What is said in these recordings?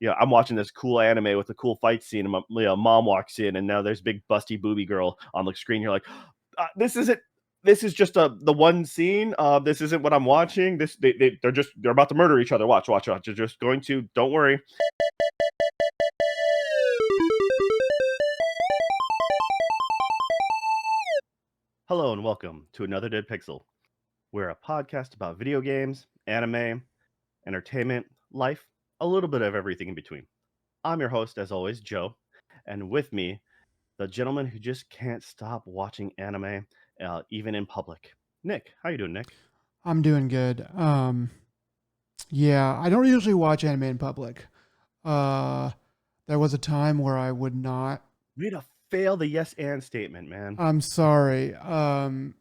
I'm watching this cool anime with a cool fight scene, and mom walks in, and now there's big busty booby girl on the screen. You're like, this isn't. This is just the one scene. This isn't what I'm watching. They're about to murder each other. Watch, watch, watch. They're just going to. Don't worry. Hello and welcome to another Dead Pixel. We're a podcast about video games, anime, entertainment, life, a little bit of everything in between. I'm your host, as always, Joe, and with me, the gentleman who just can't stop watching anime, even in public. Nick, how you doing, Nick? I'm doing good. Yeah, I don't usually watch anime in public. Uh, there was a time where I would not. Way to fail the yes and statement, man. I'm sorry. I'm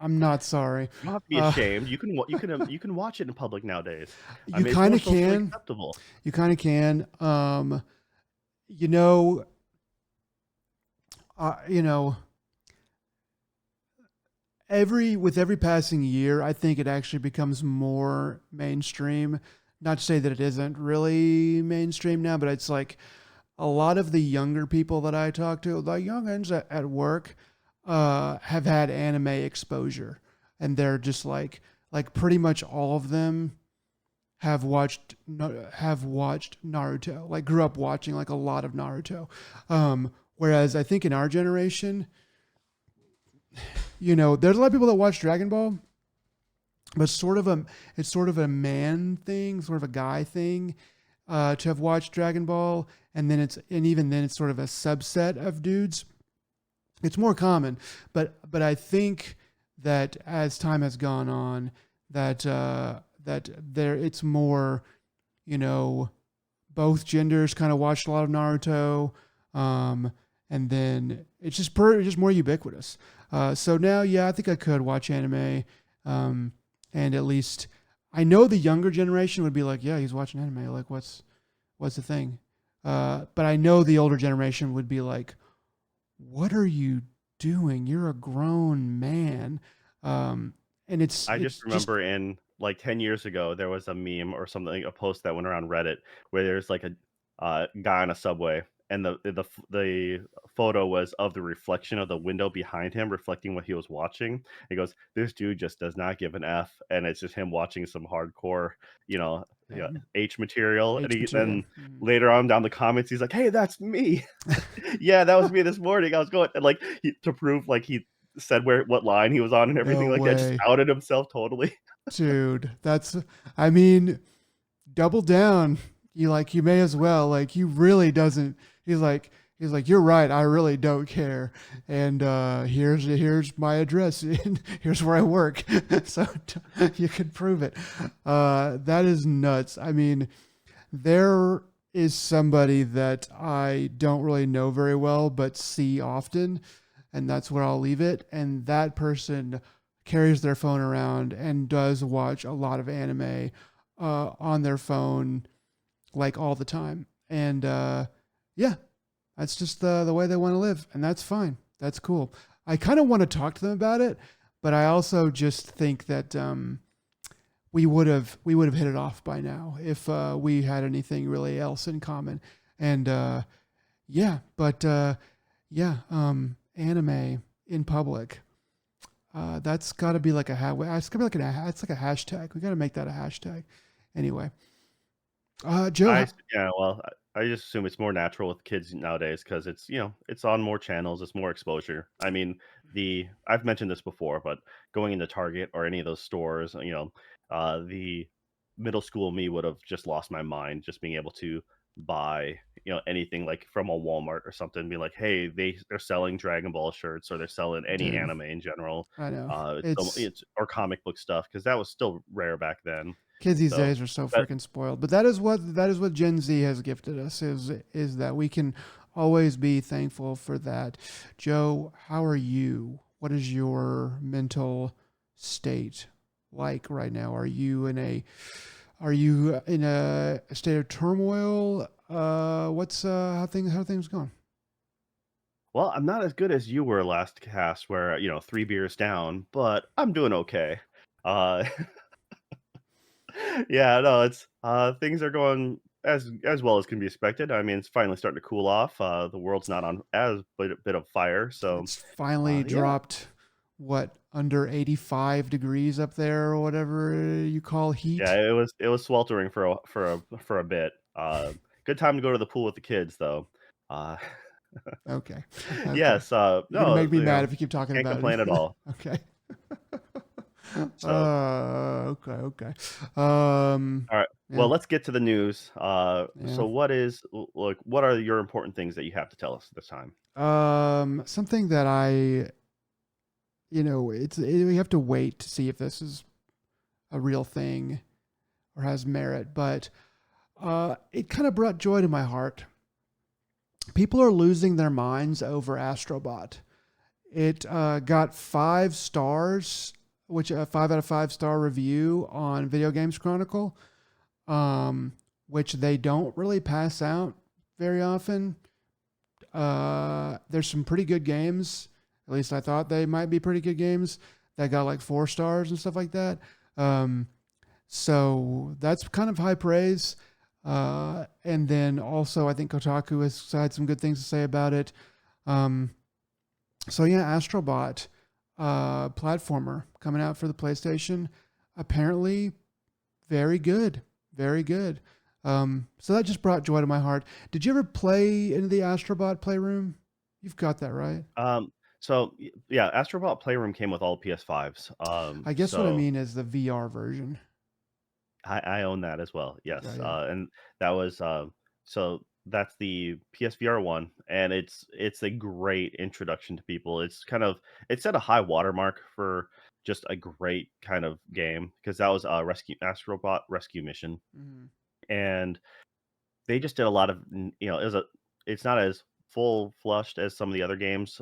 not sorry. You don't have to be Uh, ashamed. You can watch it in public nowadays. I you mean, it's kind more of socially can. acceptable. You kind of can. You know, you know, every passing year, I think it actually becomes more mainstream. Not to say that it isn't really mainstream now, but it's like a lot of the younger people that I talk to, the youngins at work, have had anime exposure, and they're just like pretty much all of them have watched Naruto. Like grew up watching like a lot of Naruto. Whereas I think in our generation, there's a lot of people that watch Dragon Ball, but it's sort of a man thing, sort of a guy thing, to have watched Dragon Ball, and even then it's sort of a subset of dudes. It's more common, but I think that as time has gone on, that there it's more, you know, both genders kind of watched a lot of Naruto, um, and then it's just more ubiquitous. So now, yeah, I think I could watch anime, um, and at least I know the younger generation would be like, yeah, he's watching anime. Like, what's the thing? But I know the older generation would be like, what are you doing? You're a grown man. And I it's just just remember in like 10 years ago, there was a meme or something, a post that went around Reddit where there's like a guy on a subway, and the photo was of the reflection of the window behind him, reflecting what he was watching. He goes, "This dude just does not give an F," and it's just him watching some hardcore, um, H material. And H he material. then later on down the comments, he's like, "Hey, that's me." Yeah, that was me this morning. I was going and to prove like he said what line he was on and No everything like that, just way, outed himself totally. dude. I mean, double down. You may as well. Like, he really doesn't. He's like, you're right. I really don't care. And here's my address. And here's where I work. So you can prove it. That is nuts. I mean, there is somebody that I don't really know very well, but see often, and that's where I'll leave it. And that person carries their phone around and does watch a lot of anime on their phone, like all the time. And yeah, that's just the way they want to live, and that's fine. That's cool. I kind of want to talk to them about it, but I also just think that we would have hit it off by now if we had anything really else in common. And yeah, but yeah, anime in public. That's got to be like it's got to be like it's like a hashtag. We got to make that a hashtag. Anyway, Joe. Yeah, well, I just assume it's more natural with kids nowadays because it's on more channels, it's more exposure. I mean, I've mentioned this before, but going into Target or any of those stores, the middle school me would have just lost my mind just being able to buy, anything like from a Walmart or something, be like, hey, they're selling Dragon Ball shirts, or they're selling any Dude, anime in general. I know It's it's it's or comic book stuff because that was still rare back then. kids these So days are so that freaking spoiled. But that is what Gen Z has gifted us is that we can always be thankful for that. Joe, how are you? What is your mental state like right now? Are you in a state of turmoil? What's how are things going? Well, I'm not as good as you were last cast where, 3 beers down, but I'm doing okay. Uh, yeah, no, things are going. as well as can be expected. I mean, it's finally starting to cool off. The world's not on as bit of fire, so It's finally yeah, dropped, what, under 85 degrees up there or whatever you call yeah. heat. It was sweltering for a bit. Good time to go to the pool with the kids, though. Uh, Okay. Okay. yes. You're gonna No, make me mad if you keep talking can't about it. complain at all. Okay. So, Okay. Okay. all right. Well, Yeah. let's get to the news. Yeah. So what are your important things that you have to tell us this time? Something that we have to wait to see if this is a real thing or has merit, but it kind of brought joy to my heart. People are losing their minds over Astro Bot. It got 5 stars, which a 5 out of 5 star review on Video Games Chronicle, which they don't really pass out very often. There's some pretty good games. At least I thought they might be pretty good games that got like 4 stars and stuff like that. Um, so that's kind of high praise. And then also, I think Kotaku has had some good things to say about it. Um, so yeah, Astro Bot, platformer coming out for the PlayStation. Apparently, very good, very good. So that just brought joy to my heart. Did you ever play into the Astrobot Playroom? You've got that right. Yeah, Astro Bot Playroom came with all PS5s. I guess what I mean is the VR version. I own that as well. Yeah, Yes, yeah. and that was so that's the PSVR one, and it's a great introduction to people. It set a high watermark for just a great kind of game because that was a rescue Astrobot rescue mission, Hmm. and they just did a lot of it's not as full flushed as some of the other games,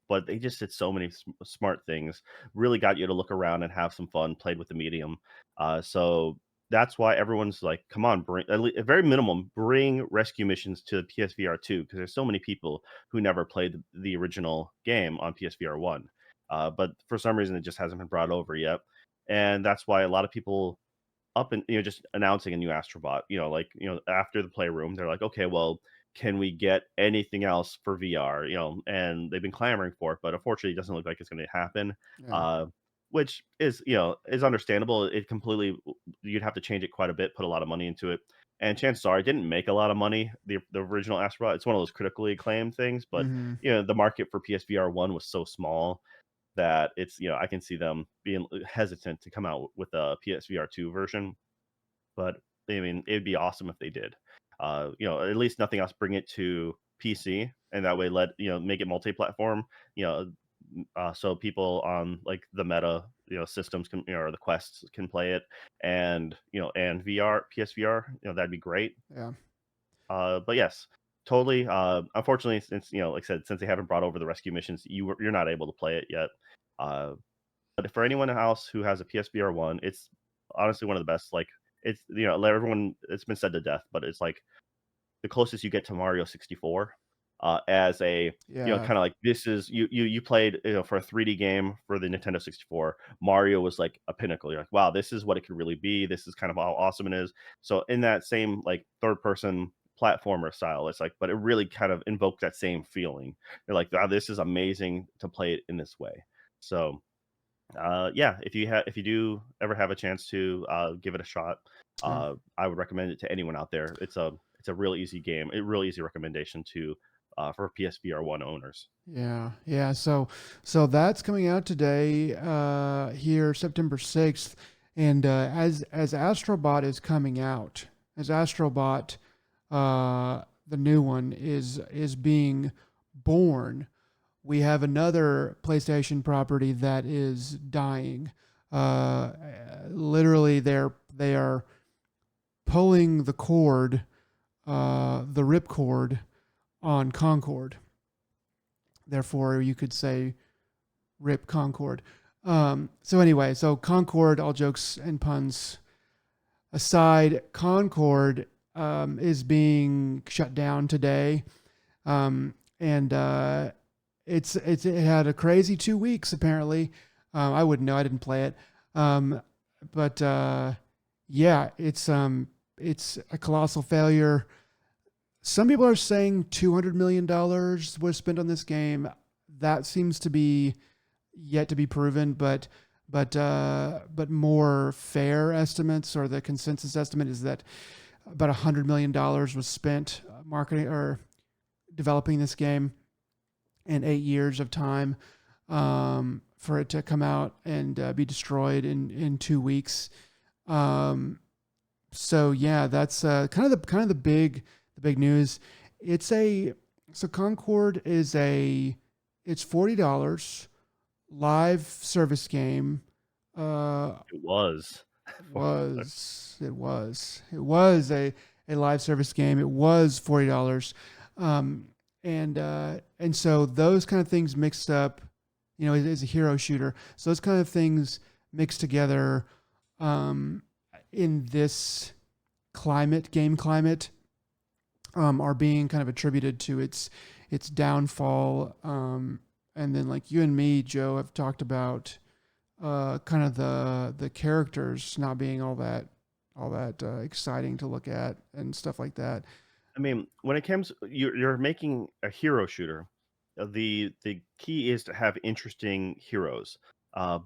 but they just did so many smart things. Really got you to look around and have some fun. Played with the medium, so that's why everyone's like, "Come on, bring at very minimum, bring rescue missions to PSVR 2 because there's so many people who never played the original game on PSVR 1, but for some reason it just hasn't been brought over yet, and that's why a lot of people up and just announcing a new Astrobot, after the playroom, they're like, okay, well, can we get anything else for VR? And they've been clamoring for it, but unfortunately, it doesn't look like it's going to happen. Yeah. Uh, which is understandable. It completely you'd have to change it quite a bit, put a lot of money into it, and chances are it didn't make a lot of money. The original Astrobot, it's one of those critically acclaimed things, but Hmm. the market for PSVR one was so small that I can see them being hesitant to come out with a PSVR 2 version, but I mean, it'd be awesome if they did. At least nothing else, bring it to PC, and that way make it multi-platform. You know, so people on like the Meta systems can or the Quests can play it, and VR PSVR. That'd be great. Yeah. But yes, totally. Unfortunately, since like I said, since they haven't brought over the rescue missions, you're not able to play it yet. Uh, but for anyone else who has a PSVR one, it's honestly one of the best. Like it's let everyone, it's been said to death, but it's like the closest you get to Mario 64. As a Yeah. kind of like this is you played for a 3D game for the Nintendo 64. Mario was like a pinnacle. You're like, wow, this is what it could really be. This is kind of how awesome it is. So in that same like third person platformer style, it's like, but it really kind of invoked that same feeling. You're like, wow, this is amazing to play it in this way. So yeah, if you do ever have a chance to give it a shot, Yeah. I would recommend it to anyone out there. It's a real easy game, a real easy recommendation to for PSVR one owners. Yeah. Yeah. So that's coming out today, here, September 6th. And as Astrobot is coming out, as Astrobot, the new one is being born, we have another PlayStation property that is dying. Uh, Literally, they are pulling the cord, the rip cord on Concord. Therefore, you could say rip Concord. So anyway, so Concord, all jokes and puns aside, Concord is being shut down today, and it had a crazy 2 weeks apparently. I wouldn't know. I didn't play it, but yeah, it's a colossal failure. Some people are saying $200 million was spent on this game. That seems to be yet to be proven, but more fair estimates, or the consensus estimate, is that about $100 million was spent marketing or developing this game in 8 years of time, for it to come out and be destroyed in 2 weeks. Um, so yeah, that's kind of the big news. It's a so Concord is it's $40 live service game. Uh, It was. it was a live service game. It was $40. Um, and so those kind of things mixed up, it is a hero shooter. So those kind of things mixed together, um, in this game climate, are being kind of attributed to its downfall. And then, like, you and me, Joe, have talked about kind of the characters not being all that exciting to look at and stuff like that. I mean, when it comes, you're making a hero shooter. The key is to have interesting heroes,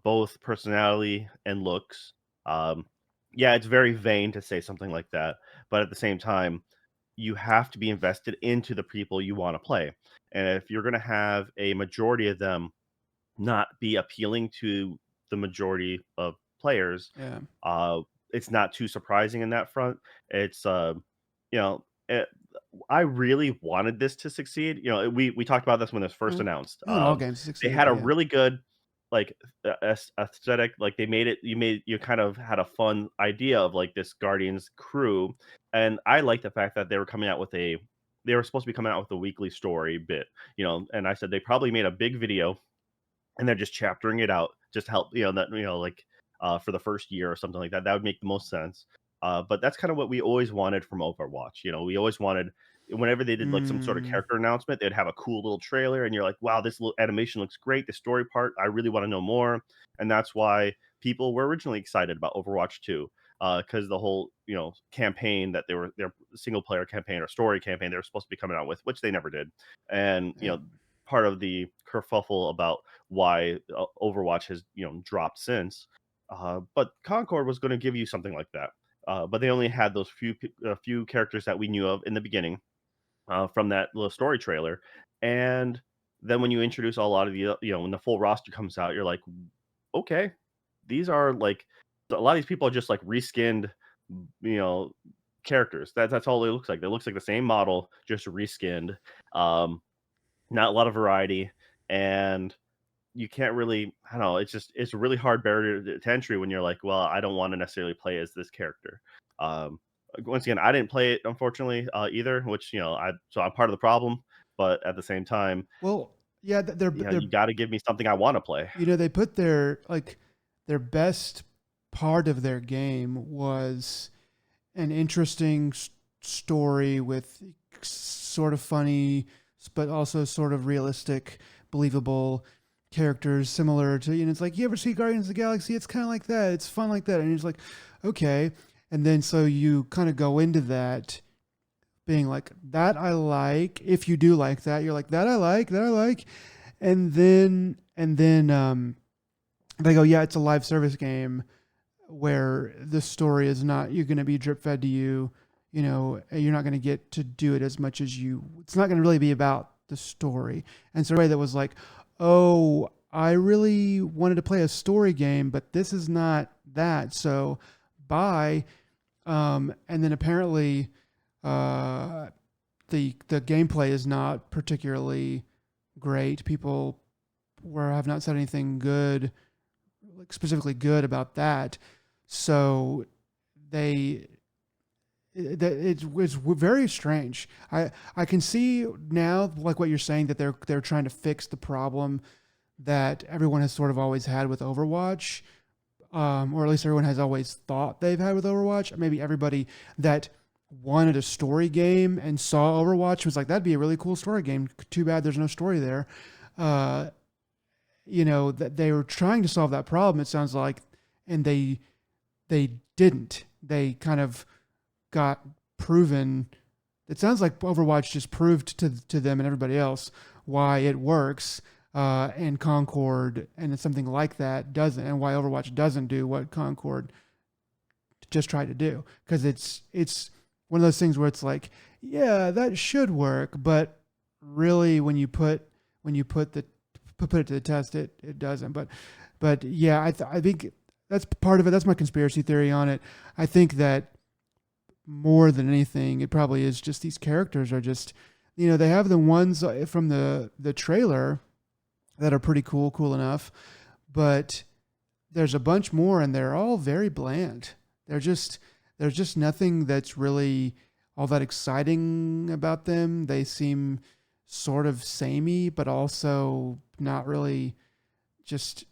both personality and looks. Um, yeah, it's very vain to say something like that, but at the same time, you have to be invested into the people you want to play. And if you're going to have a majority of them not be appealing to the majority of players, Yeah. uh, it's not too surprising in that front. It's you know, eh, I really wanted this to succeed. We talked about this when it was first Well, announced. you want all games to They succeed, had but a yeah. really good like aesthetic. Like they made it. You kind of had a fun idea of like this Guardians crew, and I like the fact that they were coming out with a. They were supposed to be coming out with a weekly story bit, and I said they probably made a big video and they're just chaptering it out just to help like for the first year or something like that. That would make the most sense. But that's kind of what we always wanted from Overwatch. We always wanted, whenever they did like some sort of Mm, character announcement, they'd have a cool little trailer and you're like, wow, this little animation looks great, the story part, I really want to know more. And that's why people were originally excited about Overwatch 2, because the whole campaign that their single player campaign or story campaign they were supposed to be coming out with, which they never did. And yeah. part of the kerfuffle about why Overwatch has dropped since. But Concord was going to give you something like that, but they only had those few characters that we knew of in the beginning, from that little story trailer, and then when you introduce a lot of the when the full roster comes out, you're like, okay, these are like a lot of these people are just like reskinned, you know, characters. That's all it looks like. It looks like the same model, just reskinned. Um, Not a lot of variety, and you can't really, I don't know, it's a really hard barrier to entry when you're like, "Well, I don't wanna necessarily play as this character." Once again, I didn't play it, unfortunately, either, which, I'm part of the problem, but at the same time, Well, yeah, you gotta give me something I wanna play. they put their best part of their game was an interesting story with sort of funny, but also sort of realistic, believable characters, similar to, it's like, you ever see Guardians of the Galaxy? It's kind of like that. It's fun like that. And it's like, okay. And then so you kind of go into that being like, that I like. If you do like that, you're like, that I like. And then they go, yeah, it's a live service game where the story is not, you're going to be drip fed to you. You're not going to get to do it as much as it's not going to really be about the story. And so, that was like, oh, I really wanted to play a story game, but this is not that. So bye. And then apparently, uh, the gameplay is not particularly great. People have not said anything good, like specifically good about that. So they it's very strange. I can see now, like what you're saying, that they're trying to fix the problem that everyone has sort of always had with Overwatch, or at least everyone has always thought they've had with Overwatch. Maybe everybody that wanted a story game and saw Overwatch was like, that'd be a really cool story game. Too bad there's no story there. Uh, that they were trying to solve that problem. It sounds like, and they didn't. They kind of got proven. It sounds like Overwatch just proved to them and everybody else why it works, and Concord and something like that doesn't, and why Overwatch doesn't do what Concord just tried to do. Because it's one of those things where it's like, yeah, that should work, but really when you put it to the test, it doesn't. But yeah, I think that's part of it. That's my conspiracy theory on it. I think that more than anything, it probably is just these characters are just, they have the ones from the trailer that are pretty cool enough, but there's a bunch more, and they're all very bland. They're just there's just nothing that's really all that exciting about them. They seem sort of samey, but also not really. Just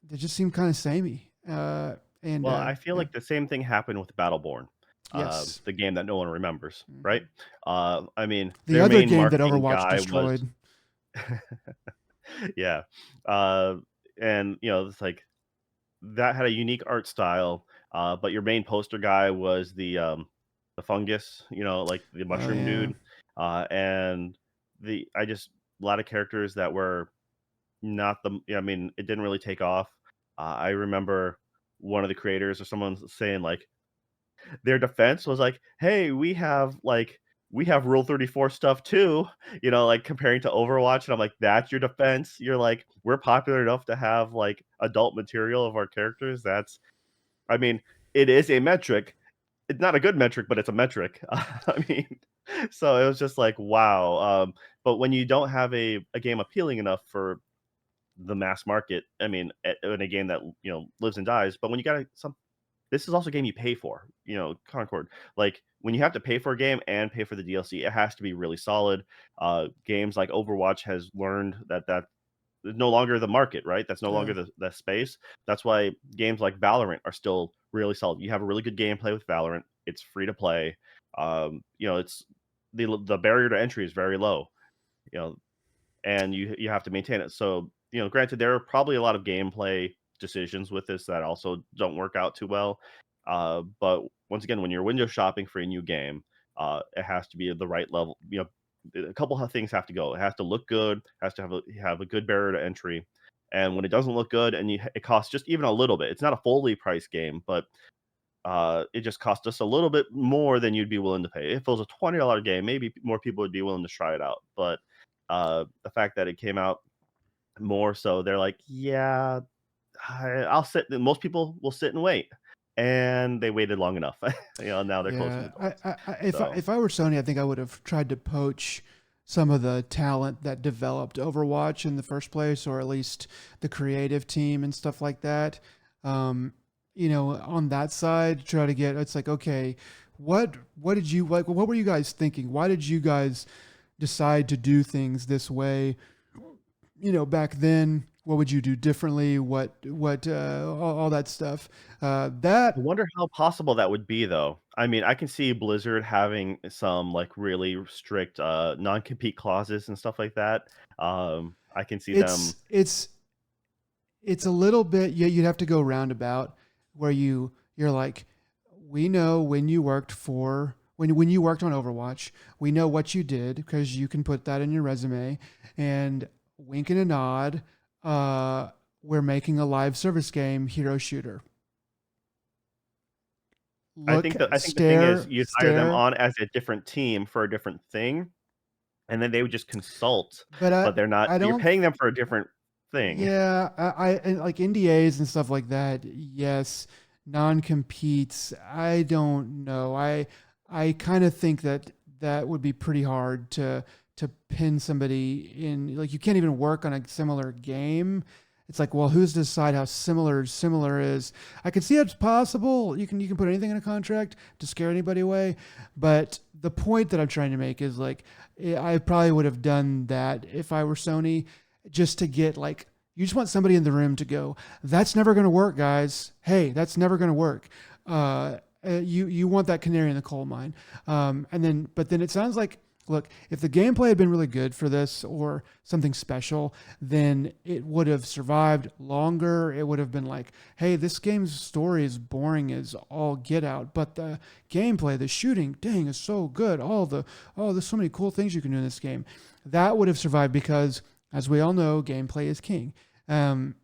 they just seem kind of samey. And Well, I feel Yeah, like the same thing happened with Battleborn, yes, the game that no one remembers, right? hmm I mean, the their other main game that marketing Overwatch guy was destroyed. yeah, uh, and it's like that had a unique art style, but your main poster guy was the fungus, like the Oh mushroom yeah, dude, and the I just a lot of characters that were not the yeah, I mean, it didn't really take off. I remember one of the creators or someone saying like their defense was like, "Hey, we have Rule 34 stuff too," like comparing to Overwatch, and I'm like, "That's your defense? You're like, we're popular enough to have like adult material of our characters. That's I mean, it is a metric. It's not a good metric, but it's a metric." I mean, so it was just like, wow. But when you don't have a game appealing enough for the mass market, I mean, in a game that lives and dies, but when you got some this is also a game you pay for, Concord. Like, when you have to pay for a game and pay for the DLC, it has to be really solid. Games like Overwatch has learned that is no longer the market, right? That's no yeah, longer the space. That's why games like Valorant are still really solid. You have a really good gameplay with Valorant. It's free to play. It's the barrier to entry is very low. You know, and you have to maintain it. So, granted, there are probably a lot of gameplay decisions with this that also don't work out too well. But once again, when you're window shopping for a new game, it has to be at the right level. A couple of things have to go. It has to look good, has to have a good barrier to entry. And when it doesn't look good and it costs just even a little bit, it's not a fully priced game, but it just cost us a little bit more than you'd be willing to pay. If it was a $20 game, maybe more people would be willing to try it out. But the fact that it came out more so, they're like, yeah, I'll sit. Most people will sit and wait, and they waited long enough. Now they're closing yeah. the doors. So If I were Sony, I think I would have tried to poach some of the talent that developed Overwatch in the first place, or at least the creative team and stuff like that. Um, on that side, try to get. It's like, okay, what did you like? What were you guys thinking? Why did you guys decide to do things this way? Back then, what would you do differently? All that stuff. I That wonder how possible that would be, though. I mean, I can see Blizzard having some like really strict non-compete clauses and stuff like that. I can see it's them. it's it's a little bit, yeah, you'd have to go roundabout where you're like, we know when you worked on Overwatch, we know what you did because you can put that in your resume, and wink and a nod, we're making a live service game hero shooter. Look, I think the thing is you'd hire them stare. on as a different team for a different thing, and then they would just consult, But but they're not I you're don't. paying them for a different thing. Yeah, and like NDAs and stuff like that. Yes, non competes. I don't know. I kind of think that that would be pretty hard to pin somebody in. Like, you can't even work on a similar game. It's like, well, who's to decide how similar is? I can see it's possible. You can put anything in a contract to scare anybody away, but the point that I'm trying to make is like, I probably would have done that if I were Sony, just to get like, you just want somebody in the room to go, that's never going to work, guys. Hey, that's never going to work. You want that canary in the coal mine. But then it sounds like look, if the gameplay had been really good for this or something special, then it would have survived longer. It would have been like, hey, this game's story is boring as all get out, but the gameplay, the shooting, dang, is so good. There's so many cool things you can do in this game. That would have survived because, as we all know, gameplay is king. And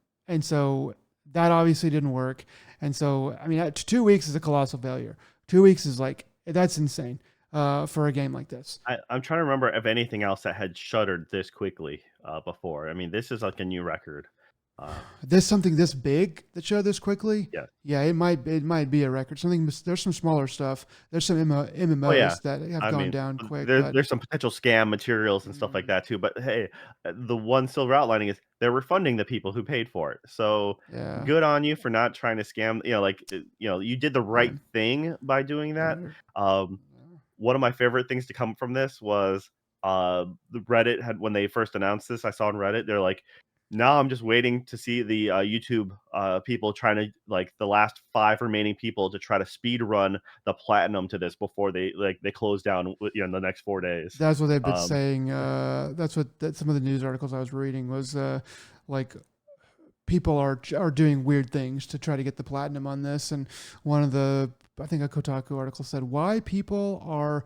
so that obviously didn't work. And so, I mean, 2 weeks is a colossal failure. 2 weeks is like, that's insane for a game like this. I'm trying to remember if anything else that had shuttered this quickly before. I mean, this is like a new record. Uh, There's something this big that showed this quickly. yeah. Yeah, it might be a record. Something there's some smaller stuff. There's some Oh yeah. MMOs that have I gone mean, down quick, there's but there's some potential scam materials and stuff like mm, that too. But hey, the one silver outlining is they're refunding the people who paid for it. So yeah, good on you for not trying to scam. You did the right fine. thing by doing that. Better. Um, One of my favorite things to come from this was the Reddit had when they first announced this. I saw on Reddit they're like, now I'm just waiting to see the YouTube people trying to like the last five remaining people to try to speed run the platinum to this before they close down in the next 4 days. That's what they've been Um, saying. Some of the news articles I was reading was like people are doing weird things to try to get the platinum on this. And one of the I think a Kotaku article said why people are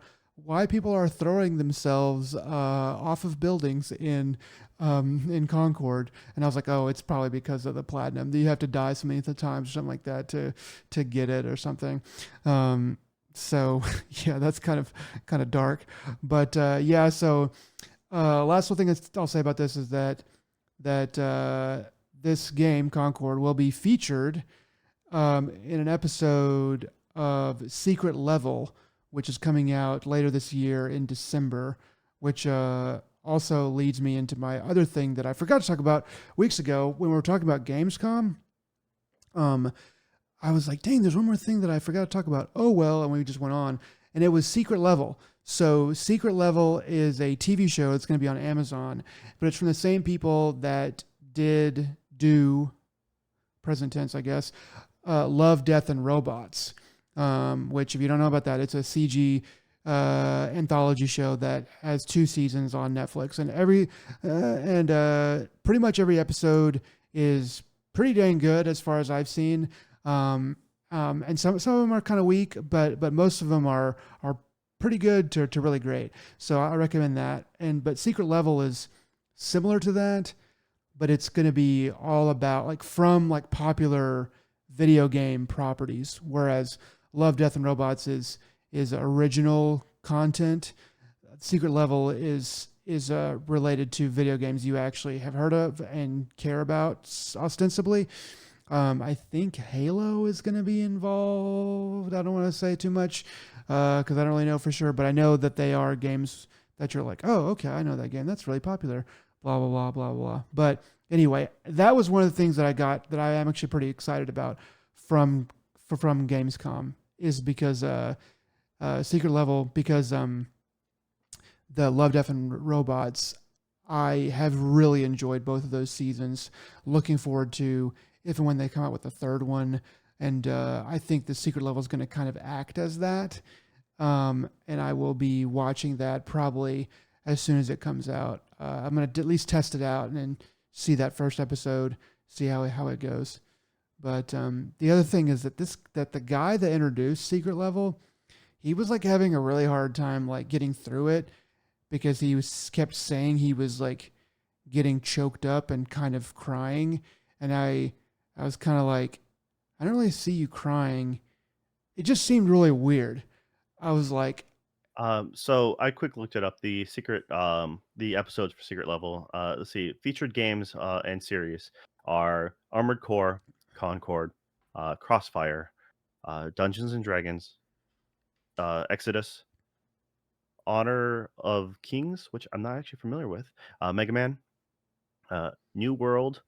throwing themselves off of buildings in Concord. And I was like, oh, it's probably because of the platinum. You have to die so many times or something like that to get it or something. So yeah, that's kind of dark. But yeah, so last thing I'll say about this is that this game Concord will be featured in an episode of Secret Level, which is coming out later this year in December, which also leads me into my other thing that I forgot to talk about weeks ago when we were talking about Gamescom. Um, I was like, dang, there's one more thing that I forgot to talk about. Oh, well, and we just went on. And it was Secret Level. So, Secret Level is a TV show. It's going to be on Amazon, but it's from the same people that did do, present tense, I guess, Love, Death, and Robots, which, if you don't know about that, it's a CG anthology show that has 2 seasons on Netflix. And pretty much every episode is pretty dang good as far as I've seen. And some of them are kind of weak, but most of them are pretty good to really great. So I recommend that. But Secret Level is similar to that, but it's going to be all about from popular video game properties, whereas Love, Death, and Robots is original content. Secret Level is related to video games you actually have heard of and care about ostensibly. I think Halo is going to be involved. I don't want to say too much because I don't really know for sure, but I know that they are games that you're like, oh, okay, I know that game. That's really popular. Blah blah blah blah blah. But anyway, that was one of the things that I got that I am actually pretty excited about from Gamescom is because Secret Level because the Love, Death, and Robots. I have really enjoyed both of those seasons. Looking forward to if and when they come out with the third one. And I think the Secret Level is going to kind of act as that. And I will be watching that probably as soon as it comes out. I'm going to at least test it out and then see that first episode, see how it goes. But the other thing is that the guy that introduced Secret Level, he was having a really hard time getting through it because kept saying he was getting choked up and kind of crying, and I was kind of like, I don't really see you crying. It just seemed really weird. I was like, so I quick looked it up. The episodes for Secret Level. Let's see. Featured games and series are Armored Core, Concord, Crossfire, Dungeons and Dragons, Exodus, Honor of Kings, which I'm not actually familiar with, Mega Man, New World,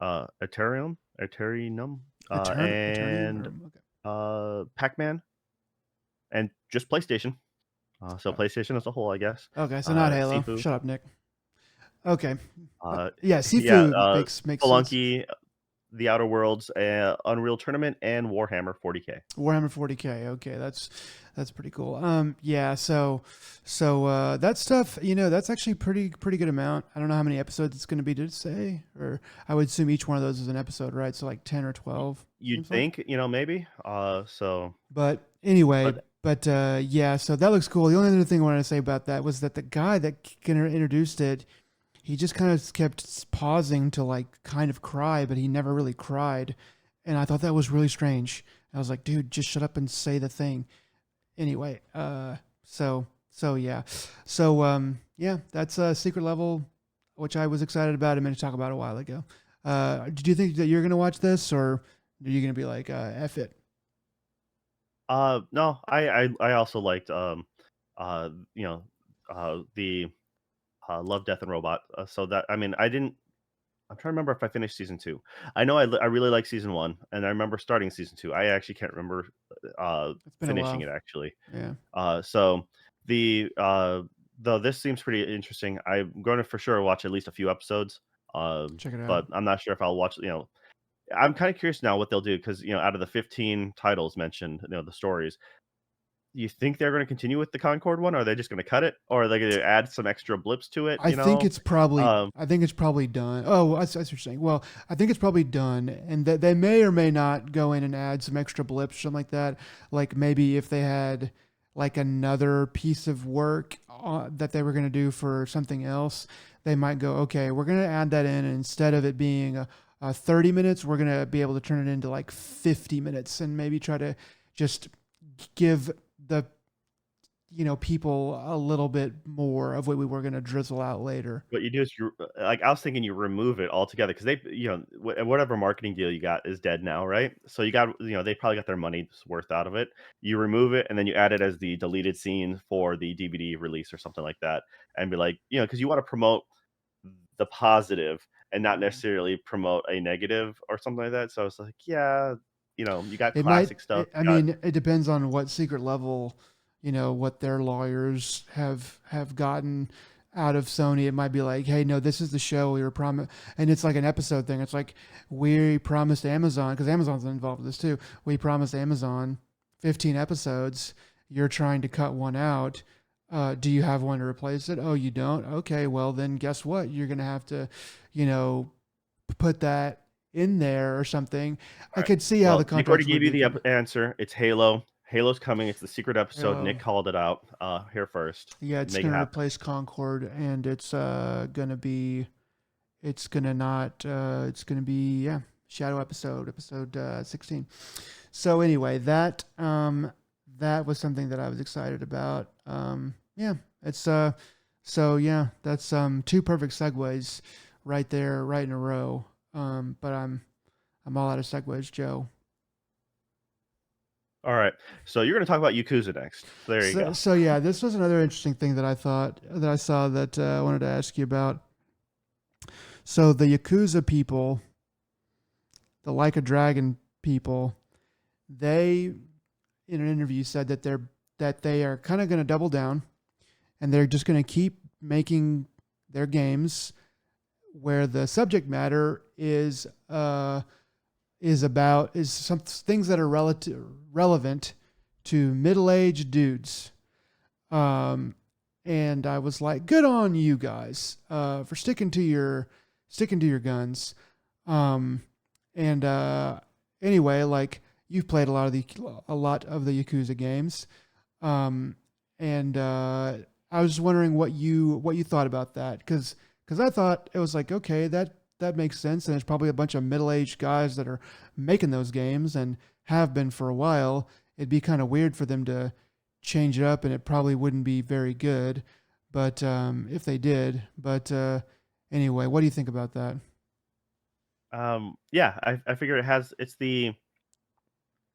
Eternium, Eternium, and or okay. Pac Man, and just PlayStation. So PlayStation as a whole, I guess. Okay, so not Halo. Sifu, Shut up, Nick. Okay, uh, yeah, yeah, Sifu makes sense. Spelunky, The Outer Worlds, Unreal Tournament, and Warhammer 40K. Warhammer 40K. Okay, that's pretty cool. Yeah. So that stuff, that's actually pretty good amount. I don't know how many episodes it's going to be to say, or I would assume each one of those is an episode, right? So like 10 or Y 12 you'd seems like. think, maybe, so But anyway, but yeah. So that looks cool. The only other thing I wanted to say about that was that the guy that introduced it, he just kind of kept pausing to like kind of cry, but he never really cried, and I thought that was really strange. I was like, dude, just shut up and say the thing. Anyway, so yeah, yeah, that's a secret level, which I was excited about and meant to talk about a while ago. Did you think that you're gonna watch this, or are you gonna be like, F it? no, I also liked, you know, the, Love, Death, and Robot, so that I mean, I'm trying to remember if I finished season 2. I know I really like season 1, and I remember starting season 2. I actually can't remember, It's been a finishing while. it actually. Yeah, So the, though this seems pretty interesting, I'm gonna for sure watch at least a few episodes, check it out. but I'm not sure if I'll watch, I'm kinda curious now what they'll do because out of the 15 titles mentioned, the stories, you think they're gonna continue with the Concord one? Or are they just gonna cut it? Or are they gonna add some extra blips to it, I think it's probably Um, I think it's probably done. Oh, that's what you're saying. Well, I think it's probably done, and that they may or may not go in and add some extra blips, something like that. Like maybe if they had like another piece of work that they were going to do for something else, they might go, okay, we're going to add that in, and instead of it being a 30 minutes, we're going to be able to turn it into like 50 minutes, and maybe try to just give the people a little bit more of what we were going to drizzle out later. what you do is like, I was thinking you remove it altogether because they whatever marketing deal you got is dead now, right? So you got they probably got their money's worth out of it. You remove it, and then you add it as the deleted scene for the DVD release or something like that, and be like, because you wanna promote the positive and not Yeah. necessarily promote a negative or something like that, so it's like, yeah, you got It might, classic stuff, I you got mean, it depends on what secret level, what their lawyers have gotten out of Sony. It might be like, hey, no, this is the show we were promised, and it's like an episode thing. It's like we promised Amazon, because Amazon's involved with this too. We promised Amazon 15 episodes. You're trying to cut one out. Do you have one to replace it? Oh, you don't? Okay, well then guess what? You're gonna have to, you know, put that in there or something. I Alright. could see how the Well, Nick already contracts would gave you be. the answer. It's Halo. Halo's coming. It's the secret episode. Nick Halo. called it out, here first. Yeah, it's Make it gonna happen. replace Concord, and it's gonna be. It's gonna not. It's gonna be, yeah, Shadow episode 16. So anyway, that was something that I was excited about. Yeah, it's so yeah, that's two perfect segues right there, right in a row. But I'm all out of segues, Joe. Alright. So you're gonna talk about Yakuza next. So there you So go. so yeah, this was another interesting thing that I thought that I saw that I wanted to ask you about. So the Yakuza people, the Like a Dragon people, they in an interview said that they are kind of going to double down, and they're just going to keep making their games where the subject matter is some things that are relevant to middle-aged dudes. Um, and I was like, good on you guys for sticking to your guns. Um, and anyway, like, you've played a lot of the Yakuza games, um, and I was just wondering what you thought about that, because I thought it was like, okay, that makes sense, and there's probably a bunch of middle aged guys that are making those games and have been for a while. It'd be kind of weird for them to change it up, and it probably wouldn't be very good. But if they did, but anyway, what do you think about that? Yeah, I figure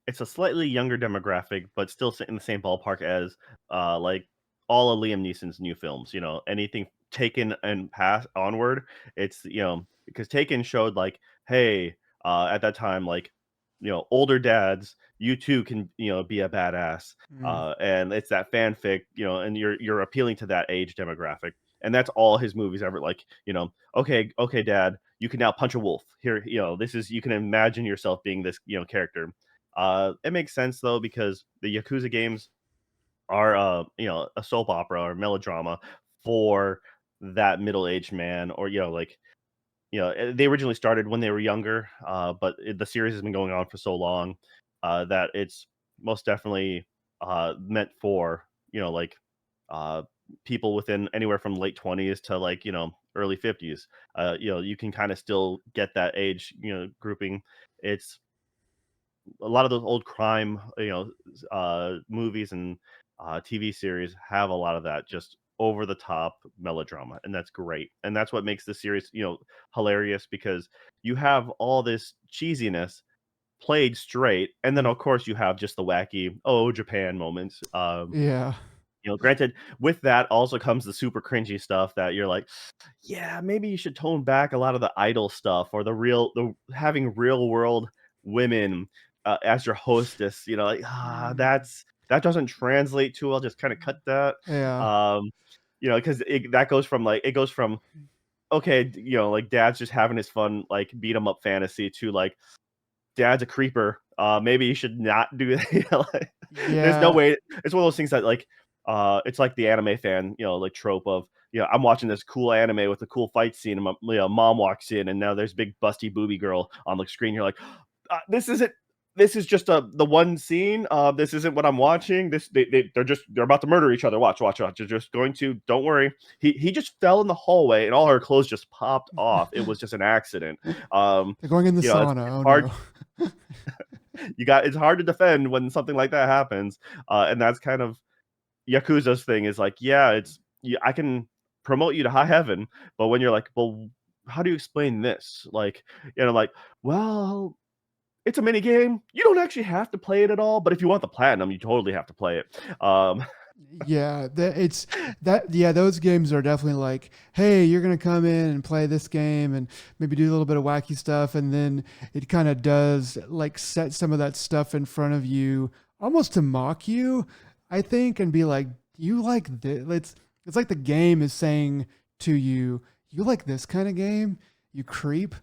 it's a slightly younger demographic, but still in the same ballpark as, like, all of Liam Neeson's new films, anything Taken and pass onward, it's, because Taken showed, like, "Hey," at that time, like, "Older dads, you too can, be a badass," Mm, and it's that fanfic, and you're appealing to that age demographic, and that's all his movies ever, like, "Okay, okay, dad, you can now punch a wolf. Here, this is you can imagine yourself being this, character. It makes sense though because the Yakuza games are a soap opera or melodrama for that middle-aged man or like they originally started when they were younger, but the series has been going on for so long that it's most definitely meant for like uh, people within anywhere from late 20s to like early 50s. You can kind of still get that age grouping. It's a lot of those old crime, movies and TV series have a lot of that just over the top melodrama, and that's great. And that's what makes the series, hilarious because you have all this cheesiness played straight, and then Mm. of course you have just the wacky "Oh, Japan" moments. Yeah. Granted, with that also comes the super cringy stuff that you're like, yeah, maybe you should tone back a lot of the idol stuff or the having real world women as your hostess. Like Mm. that doesn't translate too well. Just kind of cut that. Yeah. Um, because that goes from like it goes from okay, like dad's just having his fun like beat 'em up fantasy to like dad's a creeper. Maybe you should not do that. Like, there's no Yeah. way. It's one of those things that like, it's like the anime fan, like trope of, I'm watching this cool anime with a cool fight scene, and my mom walks in, and now there's big busty booby girl on the screen. You're like, this isn't. This is just the one scene. This isn't what I'm watching. They're about to murder each other. Watch, watch, watch. They're just going to. Don't worry. He just fell in the hallway, and all her clothes just popped off. It was just an accident. Um, They're going in the it's sauna. Oh hard no. it's hard to defend when something like that happens, and that's kind of Yakuza's thing is like, yeah, I can promote you to high heaven, but when you're like, well, how do you explain this? Like, like, well, it's a mini game. You don't actually have to play it at all, but if you want the platinum, you totally have to play it. Yeah, it's that. Yeah, those games are definitely like, hey, you're gonna come in and play this game and maybe do a little bit of wacky stuff, and then it kind of does like set some of that stuff in front of you, almost to mock you, I think, and be like, you like this? It's like the game is saying to you, you like this kind of game, you creep.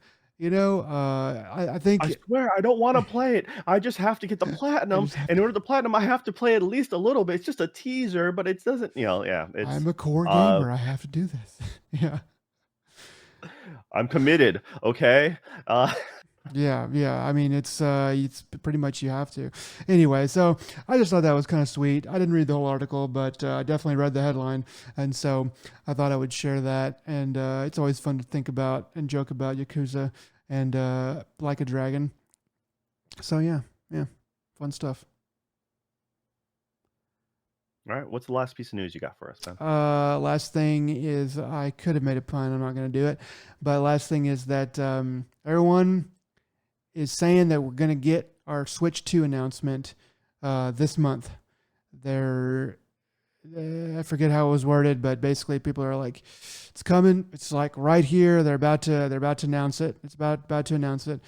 I I think swear I don't want to play it. I just have to get the I platinum. just have In to. order to platinum, I have to play at least a little bit. It's just a teaser, but it doesn't, yeah, I'm it's a core uh gamer. I have to do this. Yeah. I'm committed, okay? Uh Yeah, yeah. I mean, it's pretty much you have to. Anyway, so I just thought that was kind of sweet. I didn't read the whole article, but I definitely read the headline, and so I thought I would share that. And it's always fun to think about and joke about Yakuza and Like a Dragon. So yeah, yeah, fun stuff. All right, what's the last piece of news you got for us then? Last thing is I could have made a pun. I'm not going to do it, but last thing is that everyone is saying that we're going to get our Switch 2 announcement this month. They're, I forget how it was worded, but basically people are like, it's coming. It's like right here. They're about to announce it. It's about to announce it.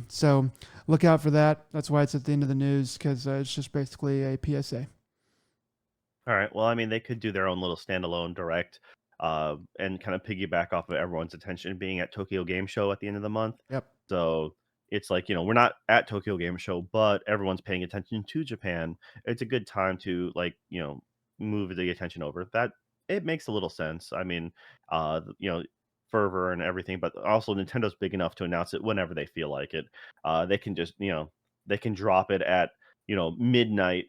So look out for that. That's why it's at the end of the news because it's just basically a PSA. All right. Well, I mean, they could do their own little standalone direct, and kind of piggyback off of everyone's attention being at Tokyo Game Show at the end of the month. Yep. So it's like, we're not at Tokyo Game Show, but everyone's paying attention to Japan. It's a good time to like, move the attention over. That it makes a little sense. I mean, fervor and everything, but also Nintendo's big enough to announce it whenever they feel like it. They can just, they can drop it at, midnight,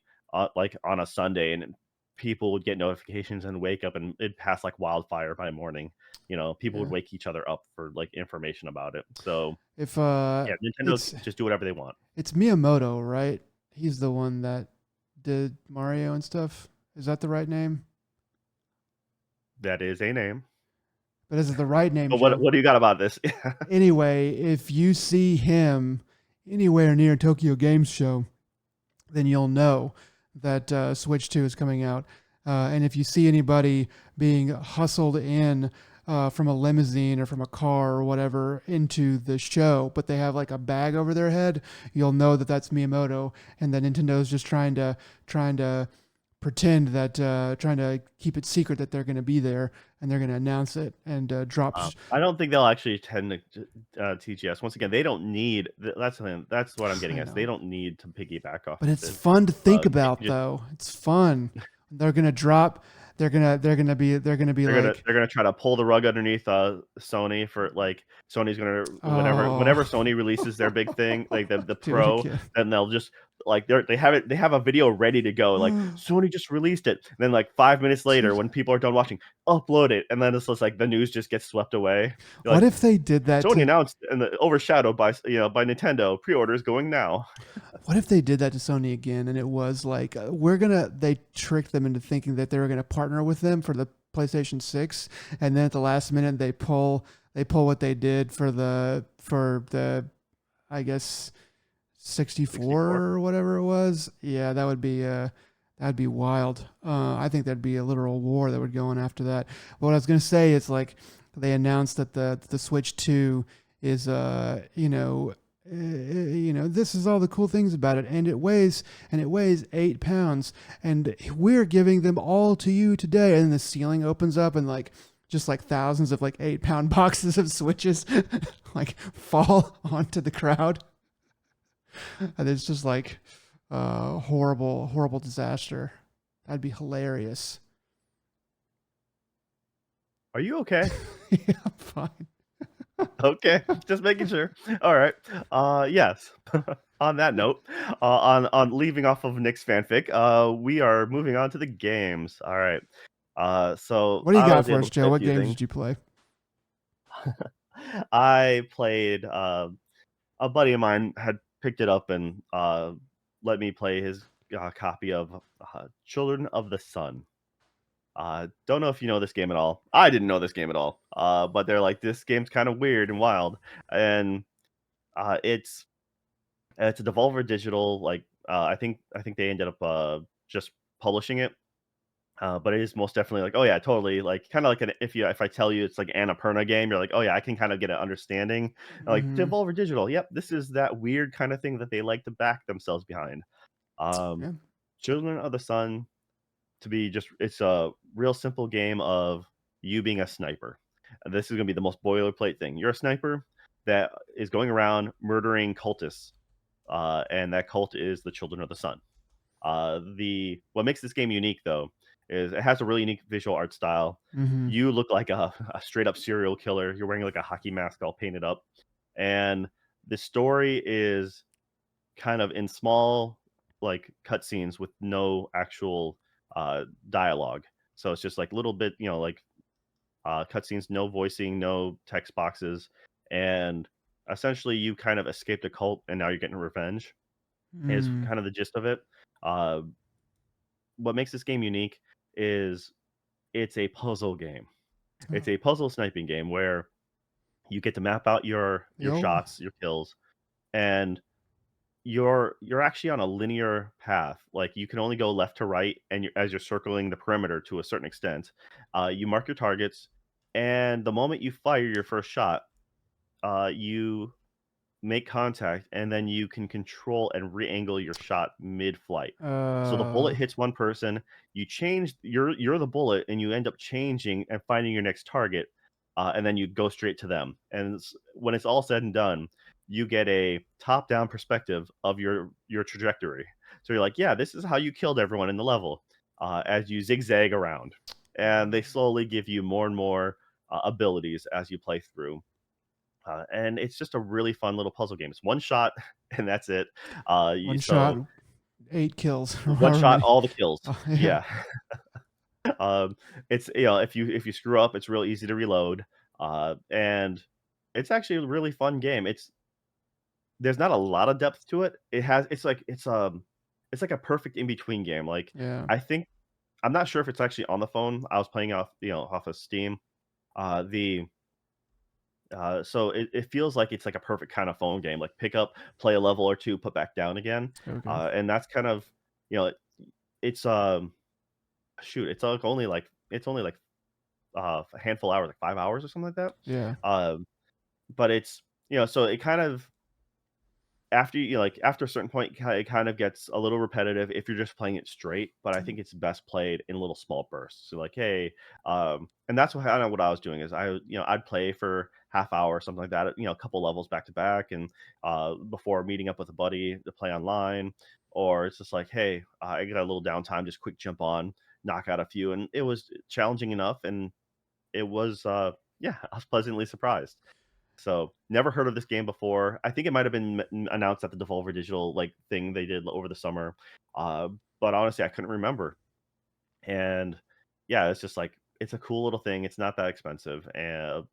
like on a Sunday, and people would get notifications and wake up and it'd pass like wildfire by morning. People would Yeah. wake each other up for like information about it. So If yeah, Nintendo it's just do whatever they want. it's Miyamoto, right? He's the one that did Mario and stuff. Is that the right name? That is a name. But is it the right name, But what Joe? what do you got about this? Anyway, if you see him anywhere near Tokyo Games Show, then you'll know that Switch 2 is coming out. And if you see anybody being hustled in from a limousine or from a car or whatever into the show, but they have like a bag over their head, you'll know that that's Miyamoto and that Nintendo's just trying to pretend that trying to keep it secret that they're going to be there, and they're going to announce it and drop. I don't think they'll actually attend the TGS. Once again, they don't need. That's the thing. That's what I'm getting I at. They know, don't need to piggyback off but of it's this. fun to think They about, can just though. It's fun. They're going to drop. They're gonna be like, they're gonna try to pull the rug underneath Sony for like Sony's gonna oh, whenever Sony releases their big thing like the do it Pro, again. then they'll just like they have a video ready to go like Sony just released it. And then like 5 minutes later, when people are done watching, upload it, and then it's just like the news just gets swept away. You're What like if they did that Sony to announced and overshadowed by by Nintendo pre-orders going now. What if they did that to Sony again, and it was like they tricked them into thinking that they were gonna partner with them for the PlayStation 6, and then at the last minute they pull what they did for the I guess 64 64. or whatever it was. Yeah, that'd be wild. I think that'd be a literal war that would go on after that. But what I was gonna say is, like, they announced that the Switch 2 is this is all the cool things about it, and it weighs 8 pounds, and we're giving them all to you today. And the ceiling opens up, and like just like thousands of like 8 pound boxes of Switches like fall onto the crowd, and it's just like horrible disaster. That'd be hilarious. Are you okay? Yeah, I'm fine. Okay, just making sure. All right. Yes. On that note, on leaving off of Nick's fanfic, we are moving on to the games. All right. So What do you I got was for able us, to play Joe? a What few games things. did you play? I played. A buddy of mine had picked it up and let me play his copy of Children of the Sun. Don't know if you know this game at all. I didn't know this game at all. But they're like, this game's kind of weird and wild, and uh, it's it's a Devolver Digital. Like, I think they ended up just publishing it. But it is most definitely like, oh yeah, totally, like kind of like if I tell you it's like Annapurna game, you're like, oh yeah, I can kind of get an understanding. Like Mm-hmm. Devolver Digital, yep, this is that weird kind of thing that they like to back themselves behind. Um, Yeah. Children of the Sun, to be just, it's a real simple game of you being a sniper. This is gonna be the most boilerplate thing. You're a sniper that is going around murdering cultists, and that cult is the Children of the Sun. The What makes this game unique though is it has a really unique visual art style. Mm-hmm. You look like a straight up serial killer. You're wearing like a hockey mask all painted up, and the story is kind of in small like cutscenes with no actual dialogue. So it's just like little bit, like cutscenes, no voicing, no text boxes, and essentially you kind of escaped a cult and now you're getting revenge. Is Mm. kind of the gist of it. Uh, what makes this game unique is it's a puzzle game. It's Oh, a puzzle sniping game where you get to map out your yo. shots, your kills, and you're actually on a linear path. Like you can only go left to right, and as you're circling the perimeter to a certain extent, you mark your targets, and the moment you fire your first shot, you make contact, and then you can control and re-angle your shot mid-flight. So the Uh. bullet hits one person, you change you're the bullet, and you end up changing and finding your next target, and then you go straight to them. And when it's all said and done, you get a top-down perspective of your trajectory. So you're like, yeah, this is how you killed everyone in the level, as you zigzag around, and they slowly give you more and more abilities as you play through. And it's just a really fun little puzzle game. It's one shot and that's it. One shot, So 8 kills, or one however shot, many. all the kills. Oh, yeah. Yeah. It's if you screw up, it's real easy to reload. And it's actually a really fun game. There's not a lot of depth to it. It's like a perfect in between game. Like Yeah. I think I'm not sure if it's actually on the phone. I was playing off of Steam. The So it feels like it's like a perfect kind of phone game. Like pick up, play a level or two, put back down again, Okay. and that's kind of you know it's shoot, it's only like a handful of hours, like 5 hours or something like that. Yeah. Um, but it's so it kind of after you like, after a certain point, it kind of gets a little repetitive if you're just playing it straight, but I think it's best played in little small bursts. So, like, hey, and that's what kinda what I was doing is I'd play for half hour or something like that, a couple levels back to back and, before meeting up with a buddy to play online, or it's just like, "Hey, I got a little downtime, just quick jump on, knock out a few," and it was challenging enough, and it was, yeah, I was pleasantly surprised. So, never heard of this game before. I think it might have been announced at the Devolver Digital like thing they did over the summer, uh, but honestly, I couldn't remember. And yeah, it's just like it's a cool little thing. It's not that expensive, and